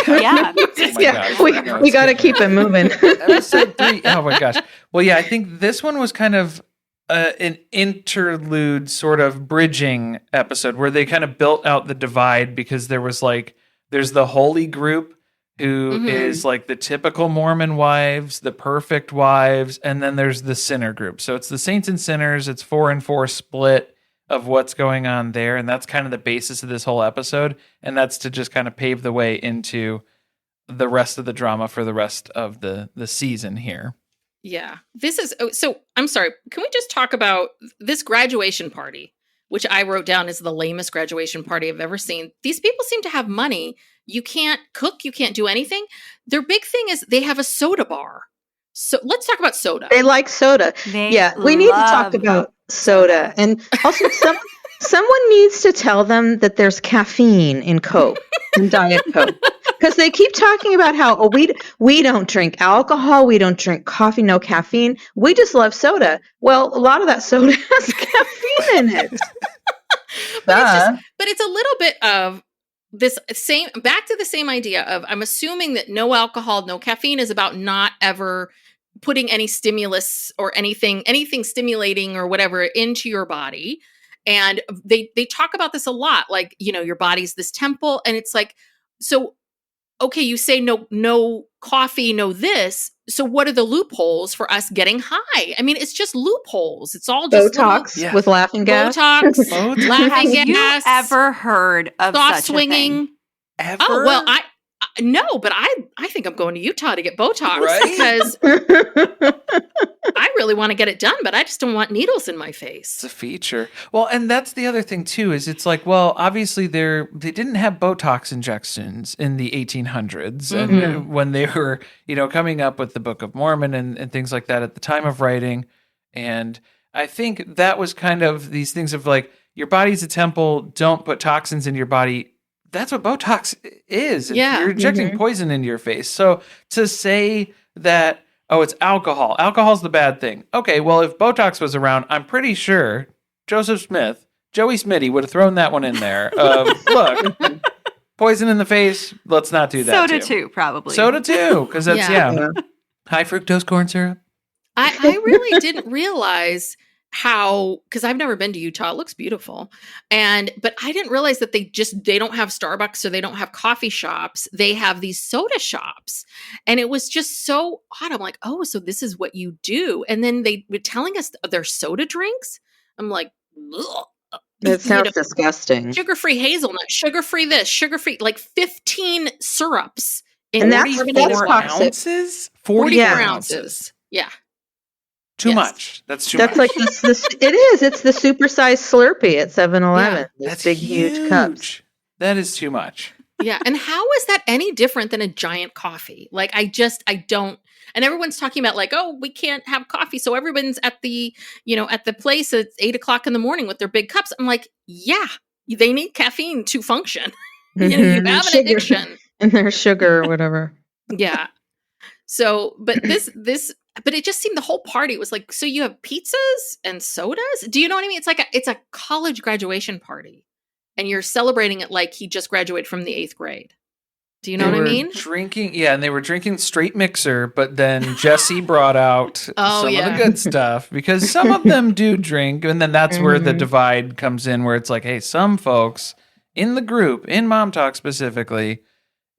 Yeah. We got to keep it moving. Episode 3. Oh my gosh. Well, yeah, I think this one was kind of an interlude sort of bridging episode where they kind of built out the divide, because there's the holy group who is like the typical Mormon wives, the perfect wives, and then there's the sinner group. So it's the saints and sinners. It's 4-4 split of what's going on there, and that's kind of the basis of this whole episode, and that's to just kind of pave the way into the rest of the drama for the rest of the season here. Yeah. So I'm sorry. Can we just talk about this graduation party, which I wrote down as the lamest graduation party I've ever seen? These people seem to have money. You can't cook. You can't do anything. Their big thing is they have a soda bar. So let's talk about soda. They like soda. We need to talk about soda. And also someone needs to tell them that there's caffeine in Coke and Diet Coke. Because they keep talking about how we don't drink alcohol, we don't drink coffee, no caffeine. We just love soda. Well, a lot of that soda has caffeine in it. But it's a little bit of this back to the same idea of, I'm assuming that no alcohol, no caffeine is about not ever putting any stimulus or anything stimulating or whatever into your body. And they talk about this a lot, like, your body's this temple, and it's like, so okay, you say no coffee, no this. So what are the loopholes for us getting high? I mean, it's just loopholes. It's all just Botox with laughing gas. Botox, laughing gas. Have you ever heard of soft such swinging? A thing? Ever? Oh, well, no, but I think I'm going to Utah to get Botox because I really want to get it done, but I just don't want needles in my face. It's a feature. Well, and that's the other thing too, is it's like, well, obviously they didn't have Botox injections in the 1800s, and when they were, coming up with the Book of Mormon and things like that at the time of writing. And I think that was kind of these things of like, your body's a temple, don't put toxins in your body. That's what Botox is. Yeah. You're injecting poison into your face. So to say that, oh, it's alcohol. Alcohol's the bad thing. Okay, well, if Botox was around, I'm pretty sure Joseph Smith, Joey Smitty would have thrown that one in there. Look, poison in the face, let's not do that. Soda too, probably. Soda too, because that's, high fructose corn syrup. I really didn't realize how, because I've never been to Utah. It looks beautiful. But I didn't realize that they don't have Starbucks, or they don't have coffee shops. They have these soda shops. And it was just so odd. I'm like, oh, so this is what you do. And then they were telling us their soda drinks. I'm like, ugh. It sounds disgusting. Sugar-free hazelnut, sugar-free this, sugar-free, like 15 syrups. And that's 44 ounces? 44 ounces. Yeah. Too much. That's too much. That's like this. It is. It's the supersized Slurpee at 7-Eleven. Yeah, that's big, huge cups. That is too much. Yeah. And how is that any different than a giant coffee? Like, I don't. And everyone's talking about like, oh, we can't have coffee. So everyone's at the place at 8:00 in the morning with their big cups. I'm like, yeah, they need caffeine to function. You have an addiction. And there's sugar or whatever. Yeah. So, but but it just seemed the whole party was like, so you have pizzas and sodas? Do you know what I mean? It's a college graduation party, and you're celebrating it like he just graduated from the 8th grade. Do you know what I mean? And they were drinking straight mixer, but then Jesse brought out some of the good stuff, because some of them do drink, and then that's where the divide comes in, where it's like, hey, some folks in the group, in Mom Talk specifically,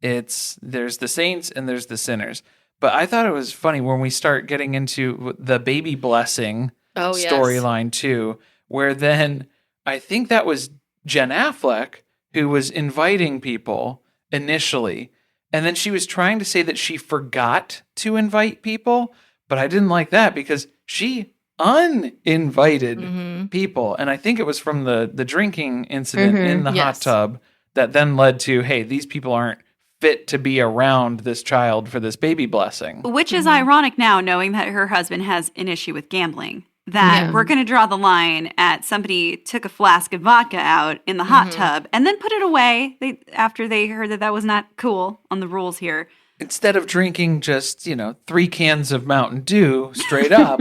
there's the saints and there's the sinners. But I thought it was funny when we start getting into the baby blessing storyline too, where then I think that was Jen Affleck who was inviting people initially. And then she was trying to say that she forgot to invite people, but I didn't like that because she uninvited people. And I think it was from the drinking incident in the hot tub that then led to, hey, these people aren't fit to be around this child for this baby blessing. Which is ironic now, knowing that her husband has an issue with gambling. That we're going to draw the line at somebody took a flask of vodka out in the hot tub and then put it away after they heard that was not cool on the rules here. Instead of drinking just, 3 cans of Mountain Dew straight up,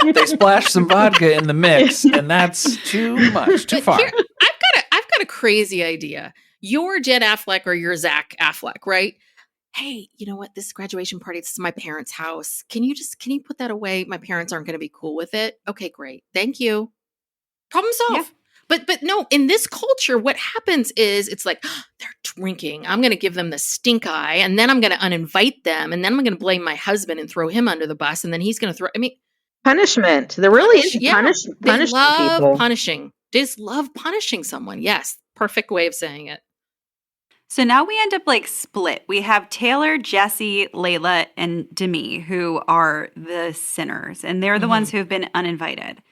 they splash some vodka in the mix, and that's too much, too far. Here, I've got a crazy idea. You're Jen Affleck or you're Zach Affleck, right? Hey, you know what? This graduation party, this is my parents' house. Can you put that away? My parents aren't going to be cool with it. Okay, great. Thank you. Problem solved. Yeah. But no, in this culture, what happens is it's like, they're drinking. I'm going to give them the stink eye, and then I'm going to uninvite them, and then I'm going to blame my husband and throw him under the bus, and then he's going to throw, punishment. They're really into punishing people. Punishing. They just love punishing someone. Yes. Perfect way of saying it. So now we end up split. We have Taylor, Jesse, Layla, and Demi, who are the sinners, and they're the ones who have been uninvited.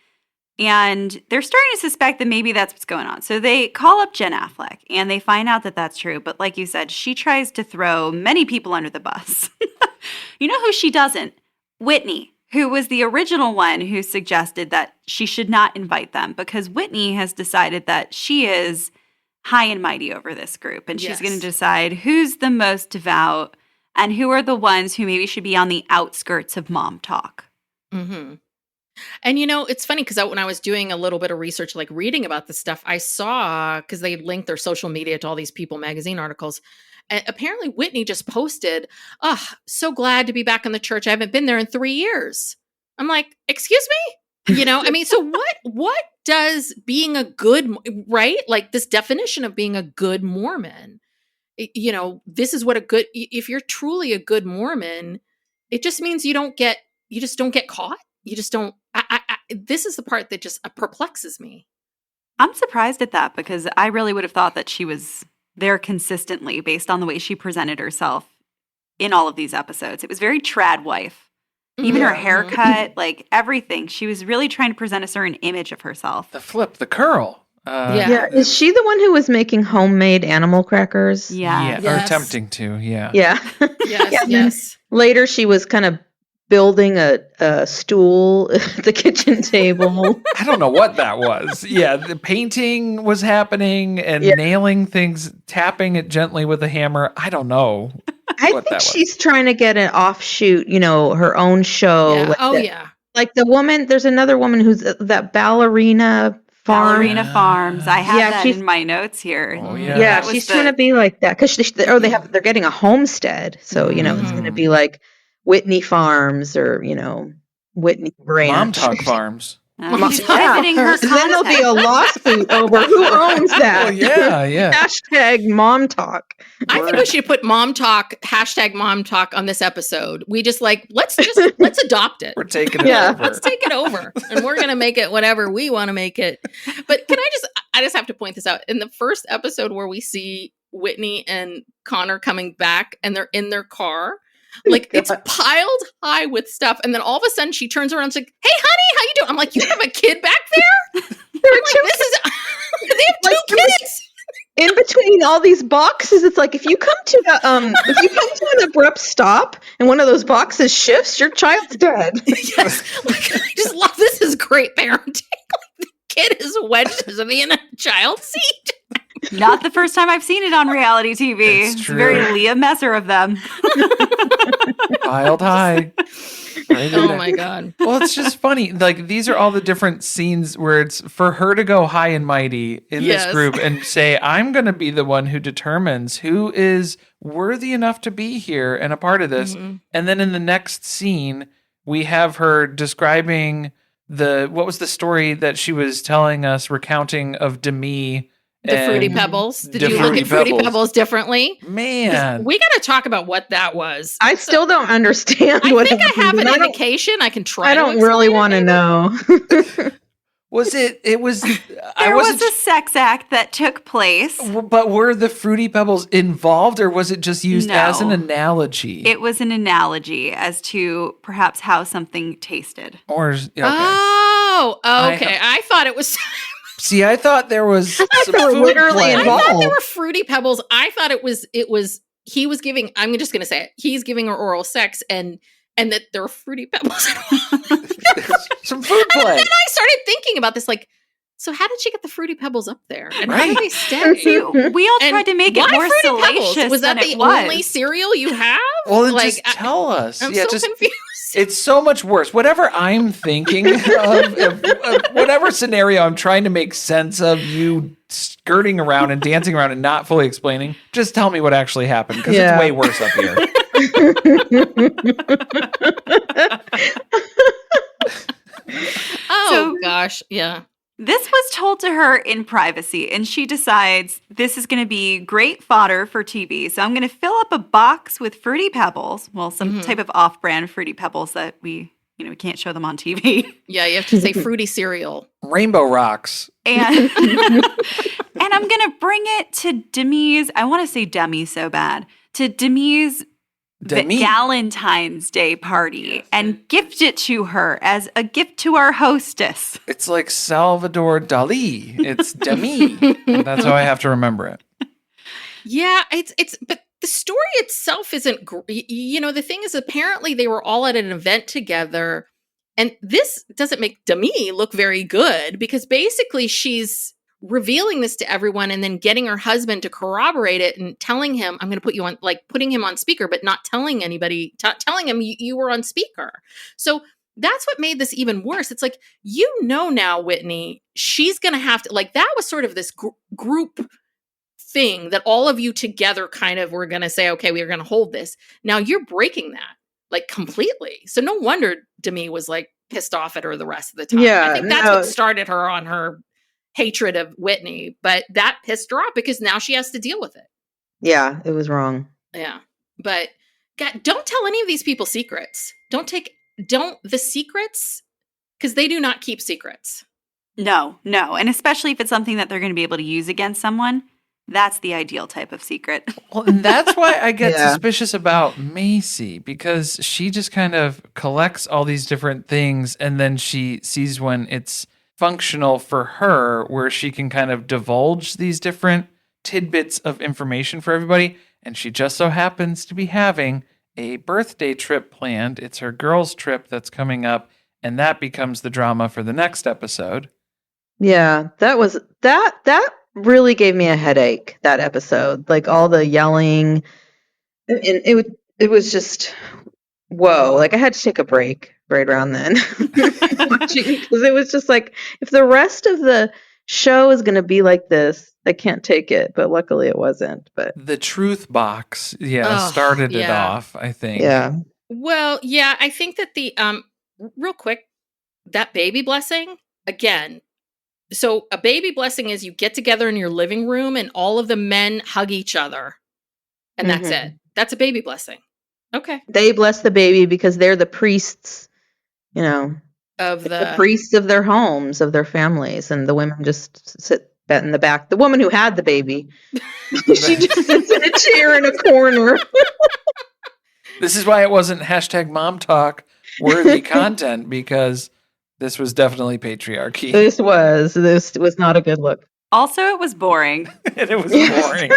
And they're starting to suspect that maybe that's what's going on. So they call up Jen Affleck, and they find out that that's true. But like you said, she tries to throw many people under the bus. You know who she doesn't? Whitney, who was the original one who suggested that she should not invite them, because Whitney has decided that she is high and mighty over this group, and she's going to decide who's the most devout and who are the ones who maybe should be on the outskirts of mom talk. Mm-hmm. And it's funny because when I was doing a little bit of research, reading about this stuff, I saw, because they linked their social media to all these People magazine articles, and apparently Whitney just posted, so glad to be back in the church. I haven't been there in 3 years. I'm like, excuse me? So what does being a good, right? This definition of being a good Mormon, this is what if you're truly a good Mormon, it just means you just don't get caught. You just don't, this is the part that just perplexes me. I'm surprised at that because I really would have thought that she was there consistently based on the way she presented herself in all of these episodes. It was very trad wife. Even her haircut, everything. She was really trying to present a certain image of herself. The flip, the curl. Is she the one who was making homemade animal crackers? Yeah. Or attempting to, yeah. Yes. Later, she was kind of building a stool at the kitchen table. I don't know what that was. Yeah, the painting was happening and nailing things, tapping it gently with a hammer. I don't know. I think she's trying to get an offshoot, her own show. Yeah. Like the woman, there's another woman who's that ballerina farm. Ballerina Farms. I have that in my notes here. Oh, yeah. Yeah, she's trying to be like that because they're getting a homestead, so it's going to be like Whitney Farms or Whitney Ranch. Mom Talk Farms. She's pivoting her then there'll be a lawsuit over who owns that. Oh, yeah. Hashtag Mom Talk. I think we should put Mom Talk, hashtag Mom Talk on this episode. We just let's adopt it. We're taking it over. Let's take it over. And we're going to make it whatever we want to make it. But can I just have to point this out. In the first episode where we see Whitney and Connor coming back and they're in their car, it's piled high with stuff. And then all of a sudden she turns around and she's like, hey, honey, how you doing? I'm like, you have a kid back there? They have two kids. In between all these boxes, it's like if you come to an abrupt stop and one of those boxes shifts, your child's dead. Yes. I just love this is great parenting. The kid is wedged in a child seat. Not the first time I've seen it on reality TV. It's very Leah Messer of them. Piled high. Oh my God. Well, it's just funny. These are all the different scenes where it's for her to go high and mighty in this group and say, I'm going to be the one who determines who is worthy enough to be here and a part of this. Mm-hmm. And then in the next scene, we have her describing what was the story that she was telling us, recounting of Demi The Fruity Pebbles. Did you look at Fruity Pebbles differently? Man. We got to talk about what that was. I still don't understand I what think I have an happened. indication. I can try. I don't really want to know. Was it was There was a sex act that took place. But were the Fruity Pebbles involved, or was it just used as an No. analogy? It was an analogy as to perhaps how something tasted. Or okay. Oh, okay. I thought it was. See, I thought there was some they were food literally play. I involved. thought there were Fruity Pebbles. I thought it was. He was giving. I'm just gonna say it. He's giving her oral sex, and that there were Fruity Pebbles. Some food play. And then I started thinking about this, like, so how did she get the Fruity Pebbles up there, and how Right. did they stay? See, we all And tried to make it why more Fruity Pebbles? salacious Was that than the it was. only cereal you have? Well, then like, just tell us. I'm yeah, so just confused. it's so much worse. Whatever I'm thinking of whatever scenario I'm trying to make sense of, you skirting around and dancing around and not fully explaining. Just tell me what actually happened, because Yeah. it's way worse up here. Oh So- gosh, yeah. This was told to her in privacy, and she decides this is going to be great fodder for TV. So I'm going to fill up a box with Fruity Pebbles. Well, some type of off-brand Fruity Pebbles that we can't show them on TV. Yeah, you have to say fruity cereal. Rainbow Rocks. And and I'm going to bring it to Demi's. I want to say Demi so bad. To Demi's Demi. Valentine's Day party and gift it to her as a gift to our hostess. It's like Salvador Dali. It's Demi. That's how I have to remember it. Yeah, it's but the story itself isn't the thing is, apparently they were all at an event together, and this doesn't make Demi look very good, because basically she's revealing this to everyone and then getting her husband to corroborate it and telling him, I'm going to put you on, like, putting him on speaker, but not telling anybody, telling him you were on speaker. So that's what made this even worse. It's like, now, Whitney, she's going to have to, like, that was sort of this group thing that all of you together kind of were going to say, okay, we're going to hold this. Now you're breaking that, like, completely. So no wonder Demi was, like, pissed off at her the rest of the time. Yeah, I think that's what started her on her hatred of Whitney, but that pissed her off because now she has to deal with it. Yeah, it was wrong. Yeah. But God, don't tell any of these people secrets. The secrets, because they do not keep secrets. No. And especially if it's something that they're going to be able to use against someone, that's the ideal type of secret. Well, and that's why I get Yeah. suspicious about Macy, because she just kind of collects all these different things, and then she sees when it's functional for her, where she can kind of divulge these different tidbits of information for everybody. And she just so happens to be having a birthday trip planned. It's her girls' trip that's coming up, and that becomes the drama for the next episode. Yeah, that really gave me a headache, that episode. Like, all the yelling, and it was just, whoa. Like, I had to take a break right around then. Because it was just like, if the rest of the show is going to be like this, I can't take it. But luckily it wasn't. But The truth box, Oh, started it yeah. off, I think. yeah. Well, yeah, I think that the real quick, that baby blessing, again. So a baby blessing is you get together in your living room and all of the men hug each other. And that's Mhm. it. That's a baby blessing. Okay. They bless the baby because they're the priests, Of the priests of their homes, of their families, and the women just sit in the back. The woman who had the baby, she just sits in a chair in a corner. This is why it wasn't #mom talk worthy content, because this was definitely patriarchy. This was not a good look. Also, it was boring. And it was boring.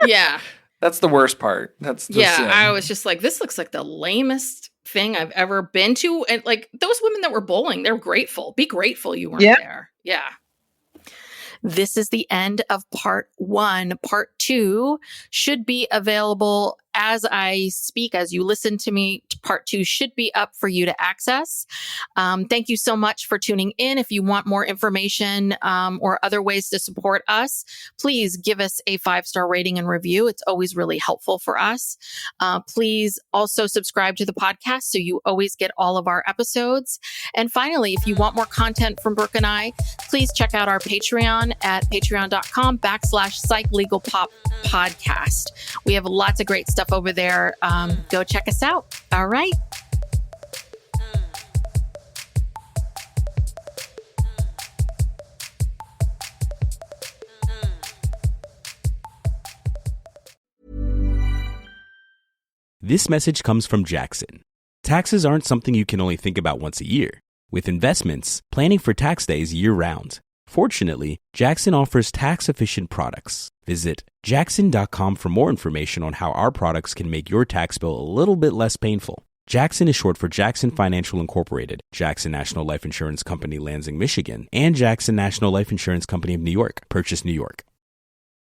Yeah. That's the worst part. That's the sin. I was just like, this looks like the lamest thing I've ever been to. And like, those women that were bowling, they're grateful. Be grateful you weren't Yeah. there. Yeah. This is the end of part 1. Part 2 should be available as I speak, as you listen to me Part 2 should be up for you to access. Thank you so much for tuning in. If you want more information or other ways to support us, please give us a 5-star rating and review. It's always really helpful for us. Please also subscribe to the podcast so you always get all of our episodes. And finally, if you want more content from Brooke and I, please check out our Patreon at patreon.com/PsychLegalPop podcast. We have lots of great stuff over there. Go check us out. All right. This message comes from Jackson. Taxes aren't something you can only think about once a year. With investments, planning for tax day is year-round. Fortunately, Jackson offers tax-efficient products. Visit jackson.com for more information on how our products can make your tax bill a little bit less painful. Jackson is short for Jackson Financial Incorporated, Jackson National Life Insurance Company, Lansing, Michigan, and Jackson National Life Insurance Company of New York, Purchase, New York.